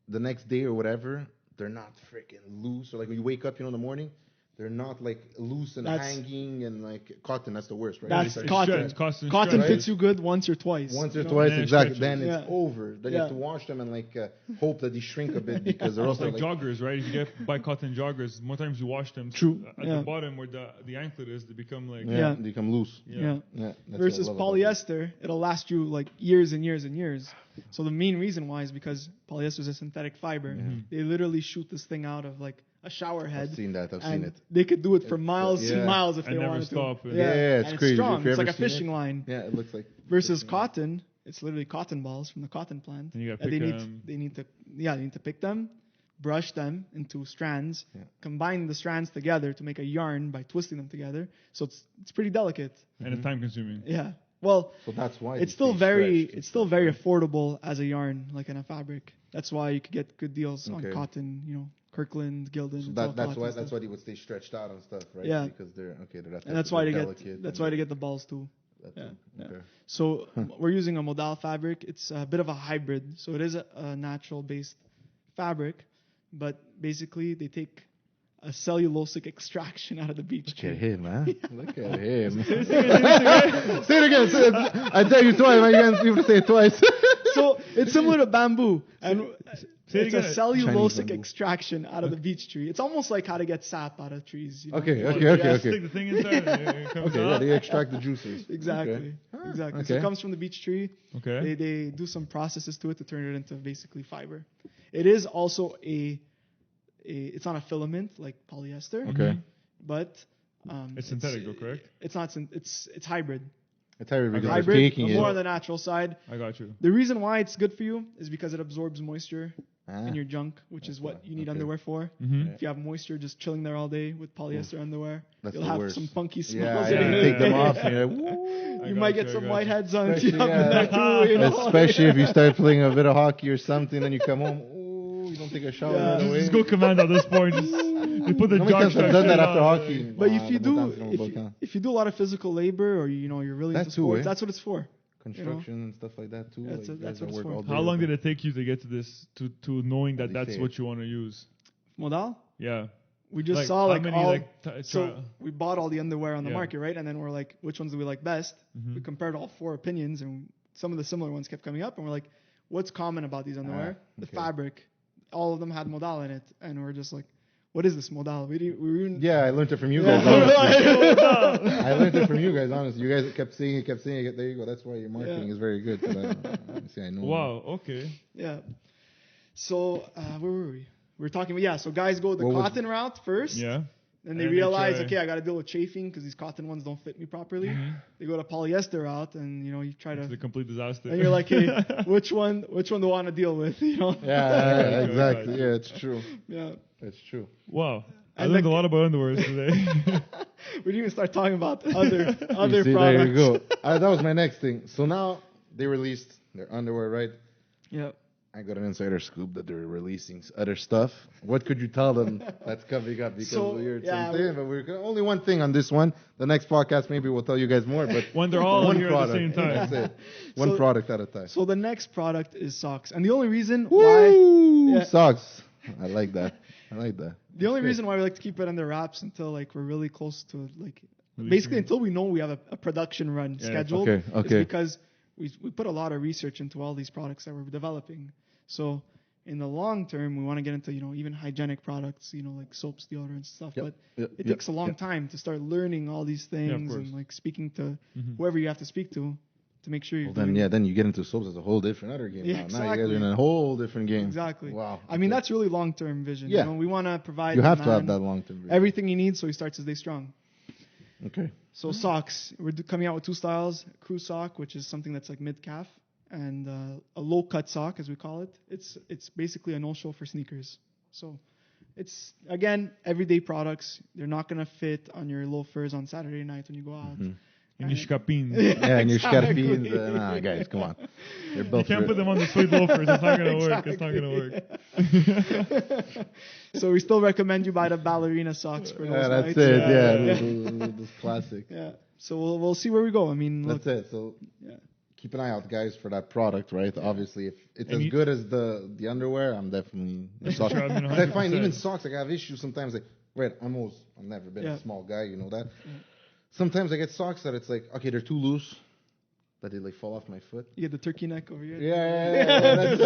the next day or whatever, they're not freaking loose. Or like when you wake up, in the morning, they're not like loose and hanging and like cotton. That's the worst, right? That's It's cotton. stretch, Cotton right? fits you good once or twice. Once or you know? twice, Then it exactly. stretches. Then it's Yeah. over. Then you have to wash them and like hope that they shrink a bit because they're It's also like joggers, right? If you buy cotton joggers, more times you wash them. True. At Yeah. the bottom where the anklet is, they become like. Yeah. they become loose. Yeah. Yeah, that's Versus what I love about it. polyester, it'll last you like years and years and years. So the main reason why is because polyester is a synthetic fiber. They literally shoot this thing out of like a shower head. I've seen that. I've and seen it. they could do it for miles and miles if And they never wanted stop. to. Yeah, it's and crazy. It's strong. If you It's like ever a seen fishing it. line. Yeah, it looks like. Versus cotton, it's literally cotton balls from the cotton plant. And you gotta And pick they need to pick them, brush them into strands, combine the strands together to make a yarn by twisting them together. So it's pretty delicate. And it's time consuming. Yeah. Well, So that's why it's they still stay very stretched. it's still very affordable as a yarn, like in a fabric. That's why you could get good deals on Okay. cotton, Kirkland, Gildan. So it's all that's cotton why stuff. they would stay stretched out and stuff, right? Yeah. Because they're And that's why they delicate get the balls too. yeah. Okay. So we're using a modal fabric. It's a bit of a hybrid. So it is a natural based fabric, but basically they take a cellulosic extraction out of the beech Look at tree. him, man. Look at him. Say it again. Say it. I tell you twice, man. You have to say it twice. So it's similar to bamboo, and Say it it's a again. cellulosic bamboo. extraction out of the beech tree. It's almost like how to get sap out of trees. Okay. Stick the thing inside. And it comes Okay, yeah, out. they extract the juices. Exactly. Okay. Exactly. So okay. it comes from the beech tree. Okay. They do some processes to it to turn it into basically fiber. It is also it's not a filament like polyester. Okay. But It's synthetic, though, correct? It's not. It's hybrid. It's hybrid because Hybrid, it's taking more on it. the natural side. I got you. The reason why it's good for you is because it absorbs moisture in your junk, which is what you need underwear for. Mm-hmm. If you have moisture just chilling there all day with polyester underwear, you'll have some funky smells. Yeah, you take them off and you're like, woo. You might get some whiteheads on Especially, you know? Especially if you start playing a bit of hockey or something, then you come home, ooh, you don't take a shower right away. Just go command at this point. You put the I've done that after hockey. But if you do a lot of physical labor, or you're really into sports, that's what it's for. Construction and stuff like that too. That's what it's for. How long did it take you to get to this, to knowing that that's what you want to use? Modal? Yeah. We just saw so we bought all the underwear on the market, right? And then we're like, which ones do we like best? We compared all 4 opinions, and some of the similar ones kept coming up, and we're like, what's common about these underwear? The fabric. All of them had modal in it, and we're just like, what is this modal? I learned it from you guys. I learned it from you guys, honestly. You guys kept saying it. There you go. That's why your marketing is very good. I know. Wow. Okay. Yeah. So where were we? We were talking about, so guys go the cotton route first. Yeah. Then they realize, okay, I got to deal with chafing because these cotton ones don't fit me properly. Mm-hmm. They go to polyester route, and you try to. It's a complete disaster. And you're like, hey, which one do I want to deal with? Yeah, exactly. Yeah, it's true. Yeah, it's true. Wow, I learned a lot about underwear today. We didn't even start talking about other products. There you go. That was my next thing. So now they released their underwear, right? Yeah. I got an insider scoop that they're releasing other stuff. What could you tell them that's coming up? Because we're something, but we're only one thing on this one. The next podcast maybe we'll tell you guys more. But when they're all here at the same time, that's it. One product at a time. So the next product is socks, and the only reason why socks. I like that. The only reason why we like to keep it under wraps until we're really close to basically until we know we have a production run scheduled. Okay. Is because we put a lot of research into all these products that we're developing. So in the long term, we want to get into, even hygienic products, like soaps, deodorants, stuff. But it takes a long time to start learning all these things and speaking to whoever you have to speak to make sure you're then you get into soaps as a whole different other game. Exactly. Now you guys are in a whole different game. Exactly. Wow. I mean, that's really long-term vision. Yeah. We want to provide you have to have that long-term vision. Everything he needs so he starts his day strong. Okay. So socks, we're coming out with 2 styles: crew sock, which is something that's like mid-calf, and a low-cut sock, as we call it. It's basically a no-show for sneakers. So it's, again, everyday products. They're not going to fit on your loafers on Saturday night when you go out. Mm-hmm. In your scarpines. Yeah, in your scarpines. Nah, guys, come on. You can't put them on the suede loafers. It's not going to work. It's not going to work. So we still recommend you buy the ballerina socks for those nights. That's it. This classic. Yeah. So we'll see where we go. I mean, that's it. So keep an eye out, guys, for that product, right? Yeah. Obviously, if it's as good as the underwear, I'm definitely socks. I find even socks, I have issues sometimes. I've never been a small guy, you know that. Yeah. Sometimes I get socks that it's like, okay, they're too loose, that they fall off my foot. You get the turkey neck over here. Yeah. That's it.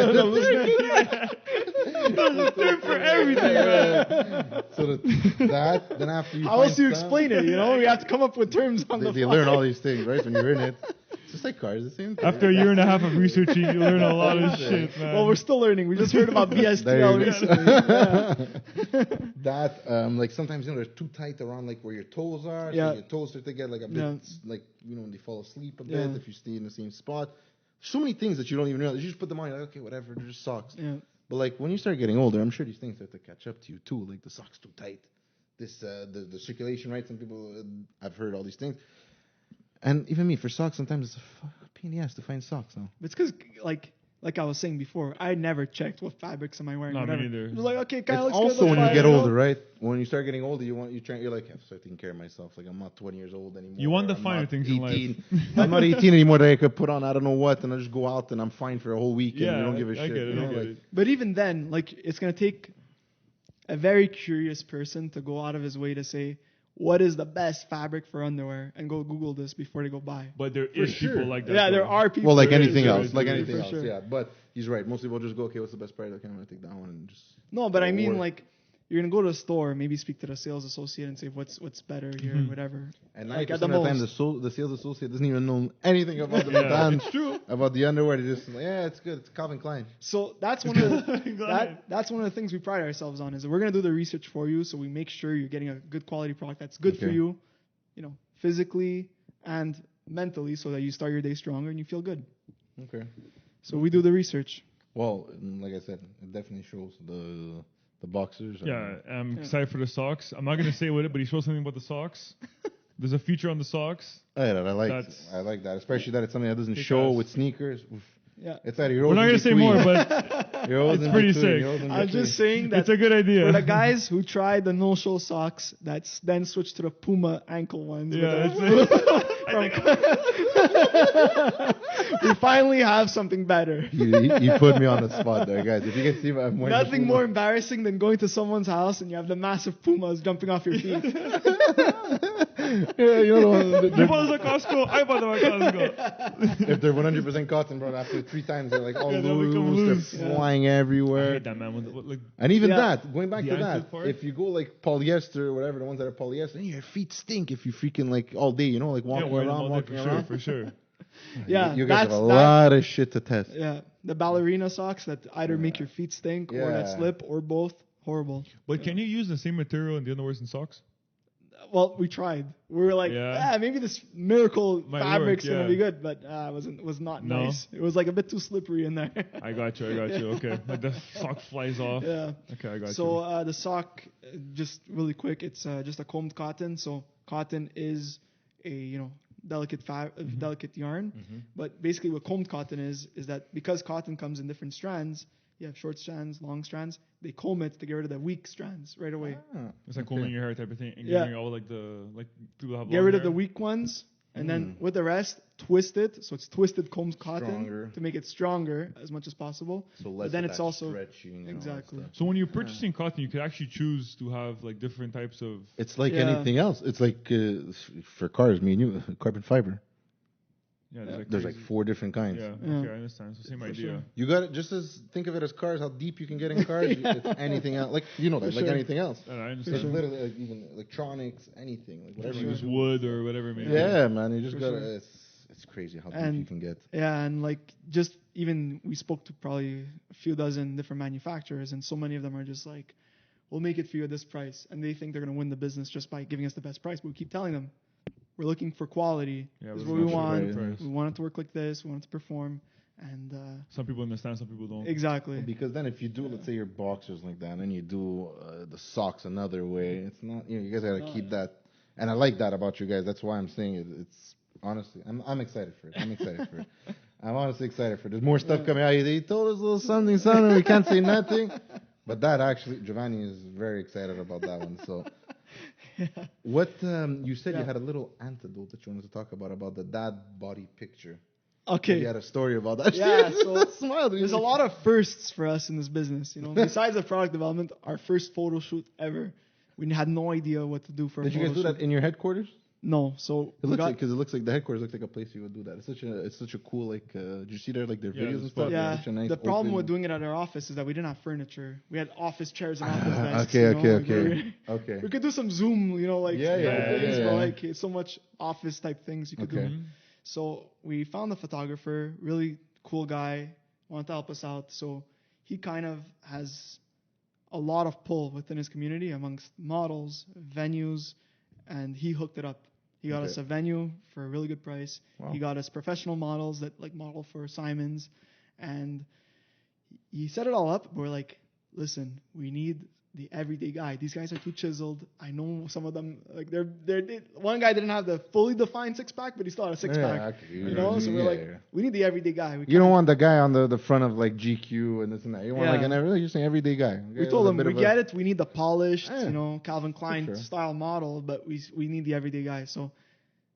There's a term for everything, man. So then after you how else do you explain it, We have to come up with terms on the fly. They learn all these things, right, when you're in it. It's just like cars, the same thing. After a year and a half of researching, you learn a lot of shit, man. Well, we're still learning. We just heard about BSTL recently. That, sometimes, they're too tight around, where your toes are. So your toes start to get, a bit, when they fall asleep a bit, if you stay in the same spot. So many things that you don't even realize. You just put them on, you're like, okay, whatever, they're just socks. Yeah. But, when you start getting older, I'm sure these things start to catch up to you, too. Like, the sock's too tight. This, the circulation, right? Some people, I've heard all these things. And even me, for socks, sometimes it's a pain in the ass to find socks now. It's because, like I was saying before, I never checked what fabrics am I wearing. Not whatever. me either. It was like, okay, kind of looks also good. When you get older, right? When you start getting older, you're like, I have to start taking care of myself. Like, I'm not 20 years old anymore. You want the finer things in life. I'm not 18 anymore that I could put on I don't know what, and I just go out and I'm fine for a whole week and you don't give a shit. I get it. But even then, it's going to take a very curious person to go out of his way to say, what is the best fabric for underwear, and go Google this before they go buy. But there is people like that. Yeah, there are people. Well, like anything else. Sure. Yeah. But he's right. Most people just go, okay, what's the best price? Okay, I'm going to take that one and just... No, but I mean, you're going to go to a store, maybe speak to the sales associate and say, what's better here, whatever. And 90% of the time, the sales associate doesn't even know anything about the brand. It's true. About the underwear. They're just like, it's good. It's Calvin Klein. So that's one of the things we pride ourselves on, is that we're going to do the research for you, so we make sure you're getting a good quality product that's good for you, physically and mentally, so that you start your day stronger and you feel good. Okay. So we do the research. Well, like I said, it definitely shows the boxers. Yeah, I'm excited for the socks. I'm not gonna say what it, but he showed something about the socks. There's a feature on the socks. I like that, especially that it's something that doesn't show with sneakers. Oof. Yeah. It's at your We're not gonna say more, but it's pretty sick. I'm just saying that it's a good idea. for the guys who tried the no-show socks, that's then switched to the Puma ankle ones. Yeah, We finally have something better. You put me on the spot there, guys. If you can see, I'm wearing Nothing more embarrassing than going to someone's house and you have the massive Pumas jumping off your feet. Yeah, you know, you bought them at Costco. I bought them at Costco. if they're 100% cotton, bro, after 3 times they're like all loose. They're flying everywhere. I hate that, man. And even that, going back to that, part? if you go like polyester or whatever, the ones that are polyester, then your feet stink if you freaking like all day, you know, like walking around. For sure. Yeah, you guys have a lot of shit to test. Yeah, the ballerina socks that either make your feet stink or that slip or both. Horrible. But can you use the same material in the underwears and socks? Well, we tried. We were like, maybe this miracle fabric's gonna be good, but it was not nice. It was like a bit too slippery in there. I got you. Okay, like the sock flies off. Yeah. Okay, I got you. So the sock, just really quick, it's just a combed cotton. So cotton is a delicate delicate yarn, but basically what combed cotton is that because cotton comes in different strands. You have short strands, long strands. They comb it to get rid of the weak strands right away. It's like combing your hair type of thing, and getting all like people have. Get rid of the weak ones, and then with the rest, twist it. So it's twisted combed cotton to make it stronger as much as possible. So less. But then it's also stretching. Exactly. So when you're purchasing cotton, you could actually choose to have like different types of. It's like anything else. It's like for cars, me and you, carbon fiber. Yeah, there's like 4 different kinds. Yeah, okay, I understand. So same idea. Sure. You got it. Just as think of it as cars. How deep you can get in cars. It's anything else. Like like anything else. I understand. It's literally like even electronics, anything, like whatever. Use wood or whatever. Maybe. Yeah, man. You just gotta. It's crazy how deep you can get. Yeah, and like just even we spoke to probably a few dozen different manufacturers, and so many of them are just like, "We'll make it for you at this price," and they think they're gonna win the business just by giving us the best price. But we keep telling them. We're looking for quality. This is what we want. We want it to work like this. We want it to perform. And some people understand, some people don't. Exactly. Because then if you do, let's say your boxers like that, and then you do the socks another way, it's not. You guys gotta keep that. And I like that about you guys. That's why I'm saying it. It's honestly, I'm excited for it. I'm honestly excited for it. There's more stuff coming out. They told us a little something. We can't say nothing. But that actually, Giovanni is very excited about that one. So. Yeah. What you said you had a little antidote that you wanted to talk about the dad body picture. Okay. You had a story about that. Yeah, so there's a lot of firsts for us in this business. Besides the product development, our first photo shoot ever, we had no idea what to do for. Did you guys do that in your headquarters? No, so it looks like the headquarters looks like a place you would do that. It's such a cool did you see their their videos and stuff? Yeah. Nice the problem with doing it at our office is that we didn't have furniture. We had office chairs and office desks. Okay. We could do some Zoom, but like it's so much office type things you could do. So we found a photographer, really cool guy, wanted to help us out. So he kind of has a lot of pull within his community amongst models, venues, and he hooked it up. He got us a venue for a really good price. Wow. He got us professional models that model for Simons, and he set it all up. We're like, listen, we need the everyday guy. These guys are too chiseled. I know some of them, one guy didn't have the fully defined 6-pack, but he still had a 6-pack. So we're like, we need the everyday guy. You don't want the guy on the front of GQ and this and that. You want just an everyday guy. We told him, we get it. We need the polished, Calvin Klein style model, but we need the everyday guy. So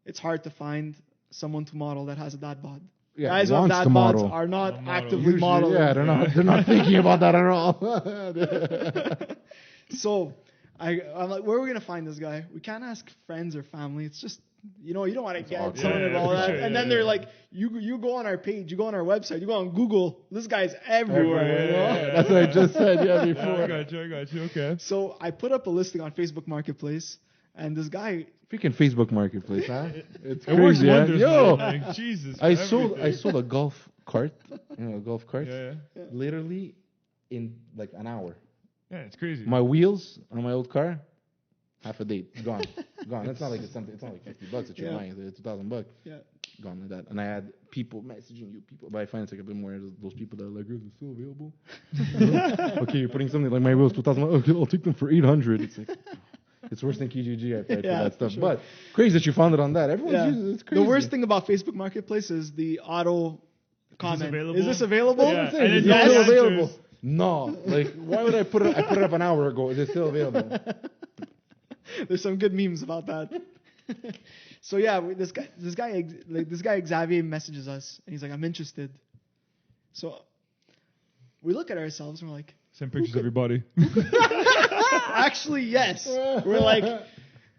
it's hard to find someone to model that has a dad bod. Yeah, guys on dad bods are not actively modeling. Yeah, they're not thinking about that at all. So I'm like, where are we gonna find this guy? We can't ask friends or family. It's just you don't want to get someone involved. And then they're like, you go on our page, you go on our website, you go on Google. This guy's everywhere. That's what I just said before. I got you. Okay. So I put up a listing on Facebook Marketplace, and this guy. Freaking Facebook Marketplace, huh? It works wonders. Yo, Jesus. I sold a golf cart. A golf cart. Yeah. Literally in an hour. Yeah, it's crazy. My wheels on my old car, half a date, gone. That's not like it's something. It's not like $50 that you're buying. It's $2,000. Yeah. Gone like that. And I had people messaging you, but I find it's like a bit more those people that are like, is it still available? Okay, you're putting something like my wheels $2,000. Okay, I'll take them for $800. It's like, it's worse than Kijiji, I've tried for that stuff. Sure. But crazy that you found it on that. Everyone's using it. It's crazy. The worst thing about Facebook Marketplace is the auto comment. Is this available? Yeah. And is it still available? No. Like, why would I put it? I put it up an hour ago. Is it still available? There's some good memes about that. So yeah, this guy Xavier messages us and he's like, I'm interested. So we look at ourselves and we're like, send pictures of everybody. Actually, yes. We're like,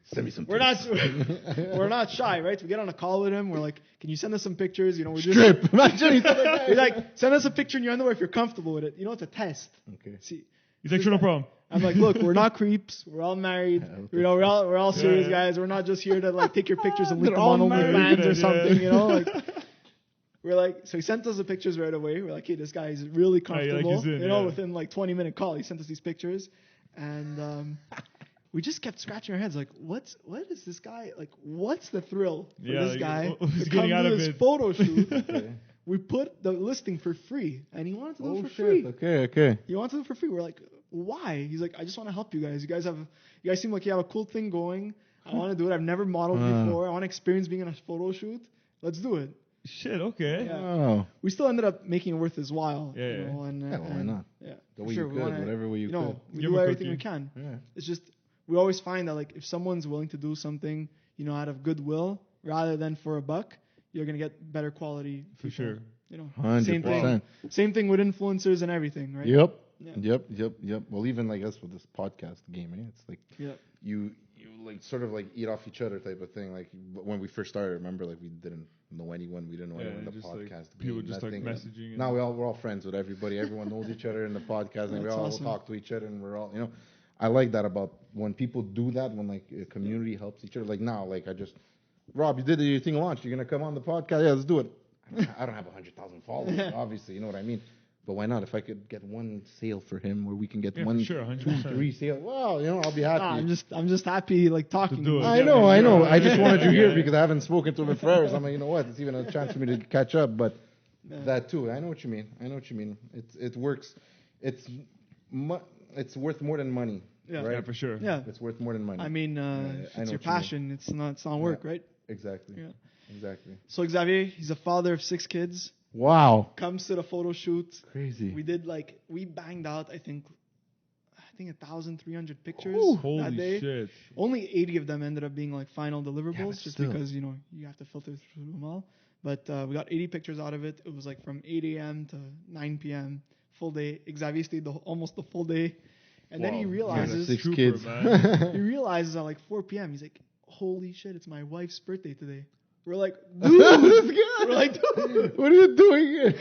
send me some. We're not shy, right? So we get on a call with him. We're like, can you send us some pictures? You know, we're Strip. just imagine we're like, send us a picture in your underwear if you're comfortable with it. You know, it's a test. Okay. See, he's like, sure, no problem. I'm like, look, we're not creeps. We're all married. You know, we're all serious guys. We're not just here to like take your pictures and link them on OnlyFans or something. You know, like. We're like, so he sent us the pictures right away. We're like, hey, this guy is really comfortable. Within like 20-minute call, he sent us these pictures, and we just kept scratching our heads, like, what is this guy like? What's the thrill for this guy to come to this photo shoot? Okay. We put the listing for free, and he wanted to do it for free. Okay. He wanted to do it for free. We're like, why? He's like, I just want to help you guys. You guys seem like you have a cool thing going. I want to do it. I've never modeled before. I want to experience being in a photo shoot. Let's do it. Shit, okay. Yeah. Oh. We still ended up making it worth his while. Yeah. You know, why not? Yeah. The way you could, whatever way you could. We do everything we can. Yeah. It's just, we always find that like if someone's willing to do something, you know, out of goodwill rather than for a buck, you're going to get better quality. For sure. You know, 100%. Same thing with influencers and everything, right? Yep. Well, even like us with this podcast game, eh? It's like you like sort of like eat off each other type of thing. Like when we first started, remember, like we didn't know anyone. We didn't know anyone in the podcast. Like, people just like messaging. Now we're all friends with everybody. Everyone knows each other in the podcast, and we all talk to each other, and we're all, you know. I like that about when people do that, when like a community helps each other. Like now, like Rob, you did your thing launch. You're gonna come on the podcast? Yeah, let's do it. I don't have 100,000 followers, obviously. You know what I mean? But why not? If I could get one sale for him, where we can get 1, 2, 3 sales, well, you know, I'll be happy. I'm just happy, like talking. To I know. I just wanted you here because I haven't spoken to him in forever. So I'm like, you know what? It's even a chance for me to catch up. But that too, I know what you mean. It works. It's worth more than money. Yeah, right? Yeah, for sure. Yeah, it's worth more than money. I mean, it's your passion. It's not work, right? Exactly. Yeah. Exactly. So Xavier, he's a father of 6 kids. Wow. Comes to the photo shoot. Crazy. We banged out, I think 1,300 pictures that Holy day. shit. Only 80 of them ended up being like final deliverables, just because, you know, you have to filter through them all. But we got 80 pictures out of it. It was like from 8 a.m. to 9 p.m. full day. Xavier stayed almost the full day. And then he realizes 6 kids. He realizes at like 4 p.m. he's like, holy shit, it's my wife's birthday today. We're like, dude. We're like, dude. What are you doing here?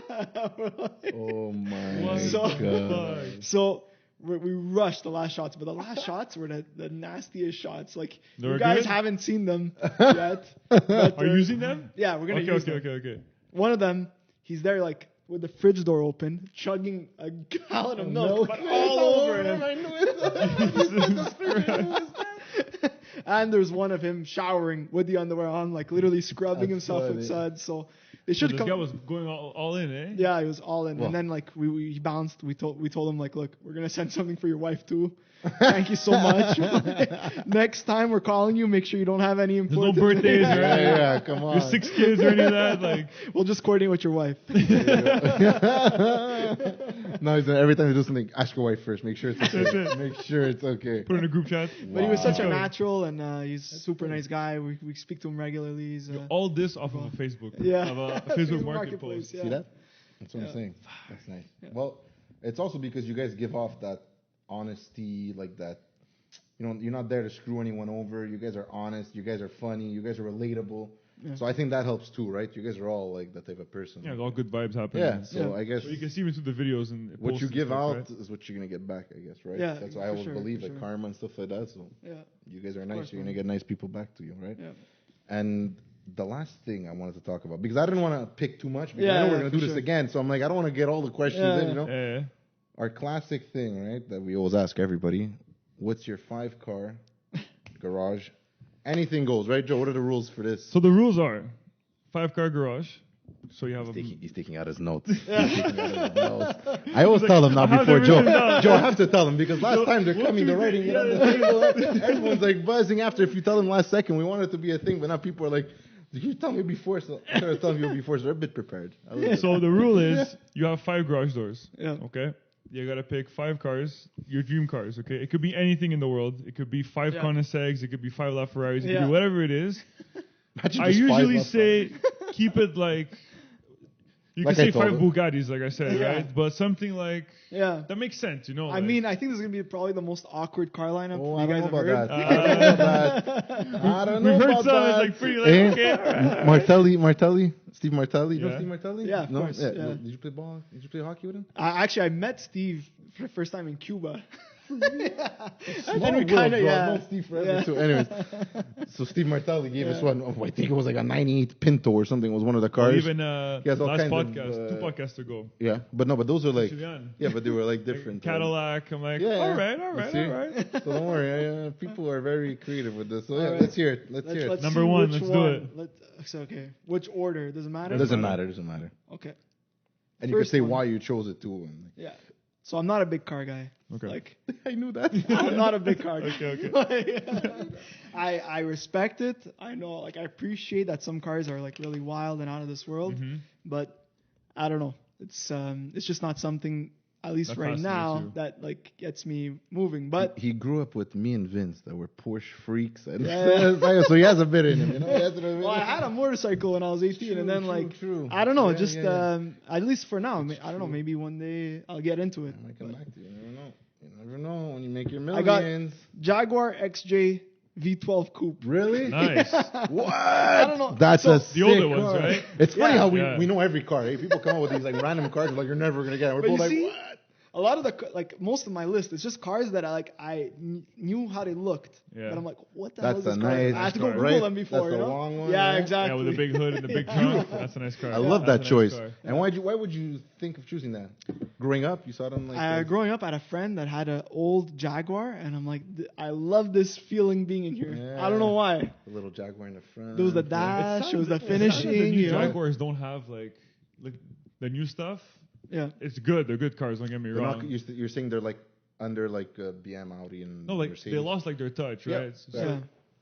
Like, oh my god. So we rushed the last shots, but the last shots were the nastiest shots. Like, They're you guys good? haven't seen them yet. But Are you using them? Yeah, we're gonna use them. Okay. One of them, he's there like with the fridge door open, chugging a gallon of milk, but all over him. I knew it. And there's one of him showering with the underwear on, like literally scrubbing himself with suds. So they should come. This guy was going all in, eh? Yeah, he was all in. Well. And then like we bounced. We told him like, look, we're gonna send something for your wife too. Thank you so much. Next time we're calling you, make sure you don't have any important. There's no birthdays, right? Yeah, come on. There's 6 kids or any of that. Like, we'll just coordinate with your wife. No, every time you do something, ask your wife first. Make sure it's okay. Make sure it's okay. put in a group chat. But he was such a natural, and he's a super nice guy. We speak to him regularly. He's, All this off of a Facebook. Yeah. Of a Facebook market post. Yeah. See that? That's what I'm saying. That's nice. Yeah. Well, it's also because you guys give off that honesty, like that. You know, you're not there to screw anyone over. You guys are honest. You guys are funny. You guys are relatable. Yeah. So I think that helps too, right? You guys are all like that type of person. Yeah, all good vibes happening. Yeah. So I guess you can see even through the videos and what you give out right? is what you're gonna get back, I guess, right? Yeah. That's why I always believe like karma and stuff like that. So you guys are nice. You're gonna get nice people back to you, right? Yeah. And the last thing I wanted to talk about, because I didn't want to pick too much, because I know we're gonna do this again. So I'm like, I don't want to get all the questions in, you know. Yeah. Our classic thing, right, that we always ask everybody: what's your 5 car garage. Anything goes, right, Joe? What are the rules for this? So the rules are 5-car garage. So you have He's taking out his notes. I always tell them now before Joe. Joe, I have to tell them because last time they're coming, they're writing it on the table. Everyone's like buzzing after. If you tell them last second, we want it to be a thing, but now people are like, "Did you tell me before?" So I started telling you before, so they're a bit prepared. So the rule is you have 5 garage doors. Yeah. Okay. You gotta pick 5 cars, your dream cars. Okay. It could be anything in the world. It could be 5 Koenigseggs. It could be 5 LaFerraris. It could be whatever it is. I usually say keep it like. You can say 5 Bugattis, like I said, right? But something like that makes sense, you know. I mean, I think this is gonna be probably the most awkward car lineup you guys have heard. I don't know We've heard about some. It's that. like pretty like okay. Martelli, Steve Martelli. You know Steve Martelli? Yeah, of course. Yeah. Did you play ball? Did you play hockey with him? Actually, I met Steve for the first time in Cuba. And then we kind of Steve forever too. Anyways, so Steve Martelli gave us one. I think it was like a '98 Pinto or something. It was one of the cars. Even last podcast, 2 podcasts ago. Yeah, but those are like but they were like different. Cadillac. I'm like, all right. So don't worry, people are very creative with this. So let's hear it. Let's hear it. Number 1, let's do it. Okay, which order? Does it matter? Doesn't matter. Okay. And you can say why you chose it too. Yeah. So I'm not a big car guy. Okay. Like I knew that. I'm not a big car guy. Okay. I respect it. I know, like I appreciate that some cars are like really wild and out of this world. But I don't know. It's just not something, at least right now, that like gets me moving. But he grew up with me and Vince that were Porsche freaks, and so he has a bit in him, you know. Well, I had a motorcycle when I was 18, and then I don't know, at least for now, I don't know, maybe one day I'll get into it. I might come back to you. You never know when you make your millions. I got Jaguar XJ V12 Coupe. Really? Nice. What? I don't know. That's a sick the older car. ones, right? It's funny how we know every car. Eh? People come up with these like random cars like you're never gonna get. We're both like, what? A lot of most of my list is just cars that I knew how they looked, but I'm like, what the hell is this car? Nice I had to go car, Google them before. That's you a know? long one. Yeah, exactly. Yeah, with a big hood and the big trunk. That's a nice car. I love that choice. And why would you think of choosing that? Growing up, you saw it on like. Growing up, I had a friend that had an old Jaguar, and I'm like, I love this feeling being in here. Yeah. I don't know why. The little Jaguar in the front. There was the dash. It was the finishing. The new Jaguars don't have like the new stuff. Yeah, it's good. They're good cars. Don't get me wrong. You're saying they're like under like BM, Audi, and Mercedes. They lost like their touch, right? Yeah.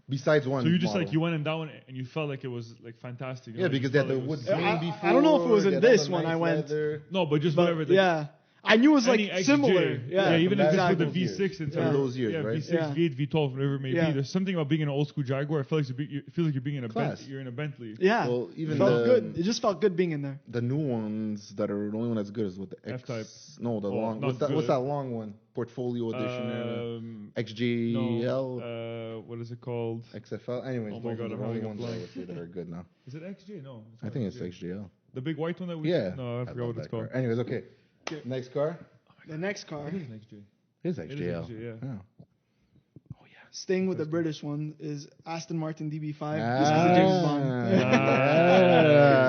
Besides one. So you just model. like you went down and you felt like it was like fantastic. You know? Because they had the wood grain before. I don't know if it was in this when I went. No, but just whatever. Yeah. I knew it was like XJ, similar. Yeah, even if it's with the V6 and those years, right? V6, V8, V12, whatever it may be. There's something about being an old school Jaguar. I feel like it feels like you're being in a you're in a Bentley. Yeah. Well, even it felt good. It just felt good being in there. The new ones that are the only one that's good is with the F-Type. No, the long. What's that long one? Portfolio edition. XJL. No, what is it called? XFL. Anyways, oh my God, I'm having a blank. That are good now. Is it XJ? No. I think it's XJL. The big white one that we. Yeah. No, I forgot what it's called. Anyways, okay. Next car. The next car. It is an XJ. It is XJL. Yeah. Oh yeah. Staying with the British one is Aston Martin DB5. Just because of James Bond.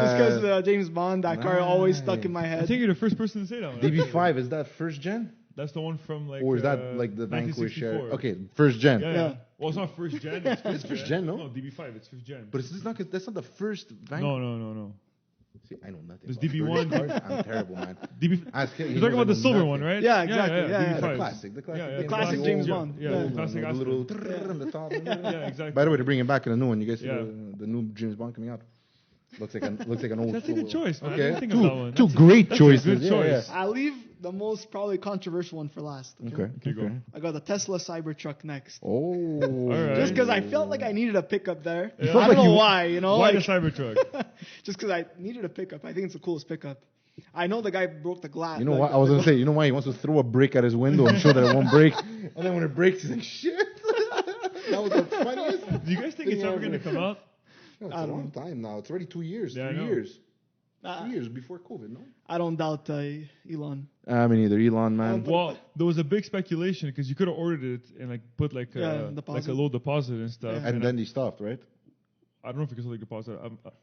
Just because of James Bond, that car always stuck in my head. I think you're the first person to say that one. DB5 is that first gen? That's the one from like. Or is that like the Vanquish? Okay, first gen. Yeah. Well, it's not first gen. It's first gen, no? No, DB5. It's first gen. But that's not the first Vanquish. No. See, I know nothing. There's DB1. I'm terrible, man. You're talking about the silver one, right? Yeah, exactly. Yeah. The classic. The classic James Bond. Yeah, the classic Aston. The little on the top. Yeah, exactly. By the way, they're bringing back in a new one. You guys see the new James Bond coming out? Looks like an old. That's a good choice, man. Okay, two great choices. Good choice. Yeah. I'll leave the most probably controversial one for last. Okay. Go. I got the Tesla Cybertruck next. Oh. All right. Just because I felt like I needed a pickup there. Yeah. I don't know why, Why the Cybertruck? Just because I needed a pickup. I think it's the coolest pickup. I know the guy broke the glass. You know what? I was going to say, you know why he wants to throw a brick at his window and show that it won't break? And then when it breaks, he's like, shit. That was the funniest. Do you guys think it's ever going to come out? No, it's a long time now. It's already 2 years. Yeah, 3 years. 2 years before COVID, no? I don't doubt Elon. I mean, either Elon, man. Well, there was a big speculation because you could have ordered it and like put like a low deposit and stuff. And then he stopped, right? I don't know if you can still take deposit.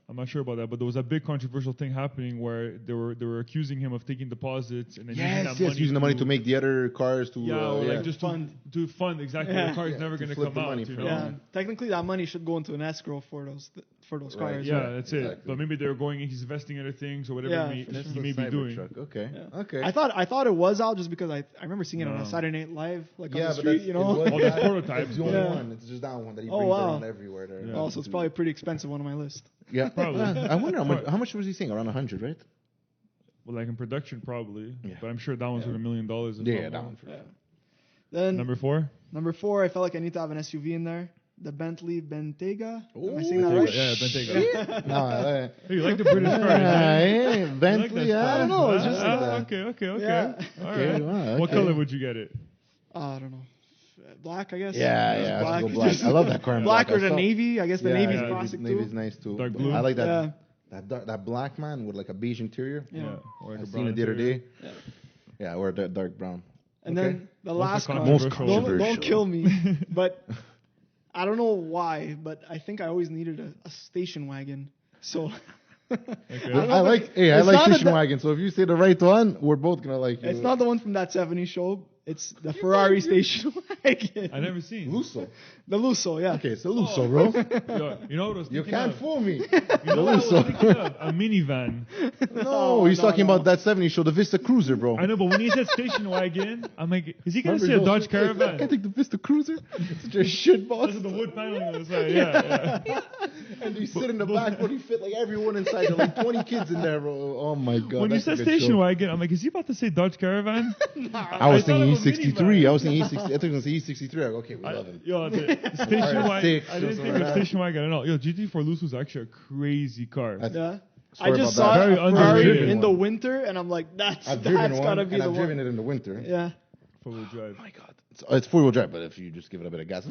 I'm not sure about that, but there was a big controversial thing happening where they were accusing him of taking deposits and then using the money to make the other cars to like just to fund exactly. The car is never going to come out. Yeah, technically that money should go into an escrow for those cars. Yeah, that's it. But maybe they're he's investing in other things or whatever he may be doing. Okay. Yeah. Okay. I thought it was out just because I remember seeing it on a Saturday Night Live, like on the street, you know. All those prototypes. It's the only one. It's just that one that he brings around everywhere. There. Yeah. Oh, so it's probably pretty expensive one on my list. Yeah, probably. I wonder how much was he saying? Around 100, right? Well, like in production, probably. Yeah. But I'm sure that one's worth $1 million. Yeah, that one for sure. Then number 4, I felt like I need to have an SUV in there. The Bentley Bentayga. Am I saying that right? Yeah, Bentayga. No, you like the British car? Yeah, Bentley. I don't know. It's just okay. Yeah. All right. Wow, what color would you get it? I don't know. Black, I guess. Yeah, black. Black. I love that car. Black or the navy. I guess the navy's classic too. Navy's nice too. Dark blue. I like that. That black man with like a beige interior. Yeah. Or I seen it the other day. Yeah, or dark brown. And then the last car. Most controversial. Don't kill me. But I don't know why, but I think I always needed a station wagon. So. Okay. I like station wagon. So if you say the right one, we're both gonna like you. It's not the one from that 70s show. It's the Ferrari station wagon. I never seen Lusso. The Lusso, yeah. Okay, so Lusso, bro. You know what I was You can't fool me. You know what I was thinking of? A minivan. No, he's talking about that 70s show, the Vista Cruiser, bro. I know, but when he said station wagon, I'm like, is he gonna say a Dodge Caravan? I can't take the Vista Cruiser. It's such a shit boss. This is the wood paneling on the side. Yeah. And you sit in the back, but he fit like everyone inside. There are like 20 kids in there, bro. Oh my god. When you said station wagon, I'm like, is he about to say Dodge Caravan? I was thinking E63. I was thinking E60. I thought he was going to say E63. I go, okay, we love him. Yo, station wagon. I didn't think it was station wagon at all. Yo, GT4 Lusso is actually a crazy car. Yeah. I just saw a Ferrari in the winter, and I'm like, that's gotta be the one. I've driven it in the winter. Yeah. 4-wheel drive. Oh my god. It's 4-wheel drive, but if you just give it a bit of gas,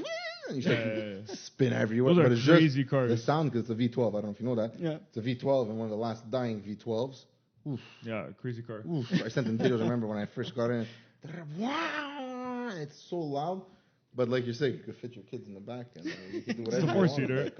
you spin everywhere. Those but are it's crazy just cars. The sound, because it's a V12. I don't know if you know that. Yeah. It's a V12 and one of the last dying V12s. Oof. Yeah, crazy car. Oof. I sent them videos. I remember when I first got in. It's so loud. But like you say, you could fit your kids in the back and you can do whatever It's a four-seater.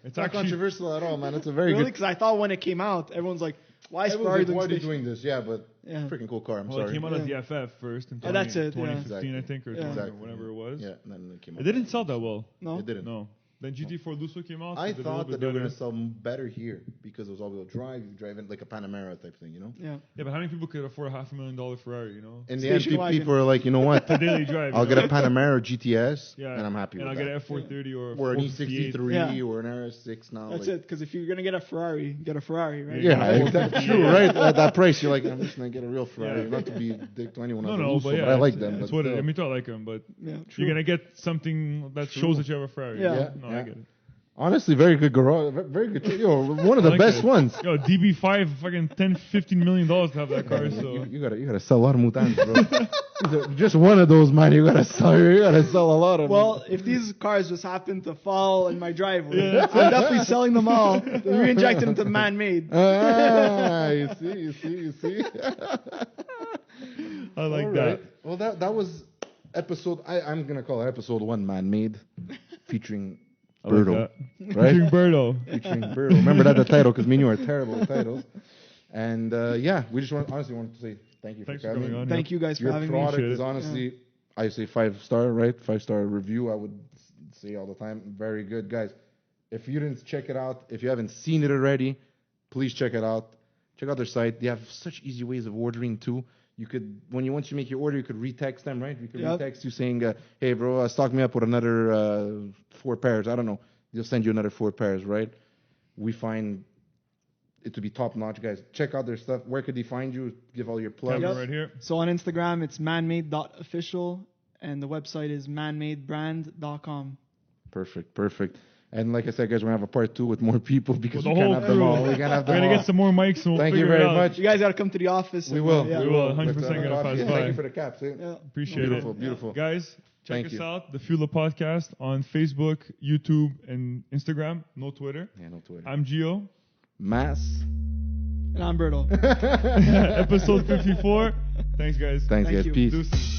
It's not controversial at all, man. It's a very good... Because I thought when it came out, everyone's like, why is Ferrari doing this? Yeah, but freaking cool car. I'm sorry. It came out as the FF first in 2015, I think, or whenever it was. Yeah, and then it came out. It didn't sell that well. No? It didn't. No. Then GT4 Lusso came out. I thought that they were going to sell better here because it was all-wheel drive. You drive in like a Panamera type thing, you know? Yeah. Yeah, but how many people could afford a $500,000 Ferrari, you know? In the end, people are like, you know what? The daily drive. I'll get a Panamera GTS, and I'm happy with that. And I'll get an F430 or an E63 or an RS6 now. That's it, because if you're going to get a Ferrari, get a Ferrari, right? Yeah, that's true, right? At that price, you're like, I'm just going to get a real Ferrari. Not to be a dick to anyone else. But I like them. That's what I mean, I like them, but you're going to get something that shows that you have a Ferrari. Yeah. No, I get it. Honestly, very good garage, very good. Yo, one of the best ones. Yo, DB5, fucking $10-15 million to have that car. So you gotta sell a lot of Mutans, bro. Just one of those, man. You gotta sell a lot of. Well, if these cars just happen to fall in my driveway, I'm definitely selling them all. Re-inject them into Manmade. You see. I like that. Well, that was episode. I'm gonna call it episode 1, Manmade, featuring Berto, like right? Featuring Berto. Remember that the title, because me and you are terrible at titles. And we just honestly wanted to say thank you for coming on. Thank you guys for having me. Your product is honestly, I say 5-star, right? 5-star review. I would say all the time, very good, guys. If you didn't check it out, if you haven't seen it already, please check it out. Check out their site. They have such easy ways of ordering too. You could, once you make your order, you could retext them, right? You could retext you saying, hey, bro, stock me up with another 4 pairs. I don't know. They'll send you another 4 pairs, right? We find it to be top-notch, guys. Check out their stuff. Where could they find you? Give all your plugs. Right here. So on Instagram, it's manmade.official, and the website is manmadebrand.com. Perfect. And like I said, guys, we're going to have a part 2 with more people because we can't have them all. We're going to get some more mics and we'll Thank you very much. You guys got to come to the office. We will. We will. 100% going to pass by. Thank you for the caps. Appreciate it. Beautiful. Guys, check us out, the Fuela Podcast on Facebook, YouTube, and Instagram. No Twitter. Yeah, no Twitter. I'm Gio. Mass. And I'm Berto. Episode 54. Thanks, guys. Thanks, guys. You. Peace. Deuces.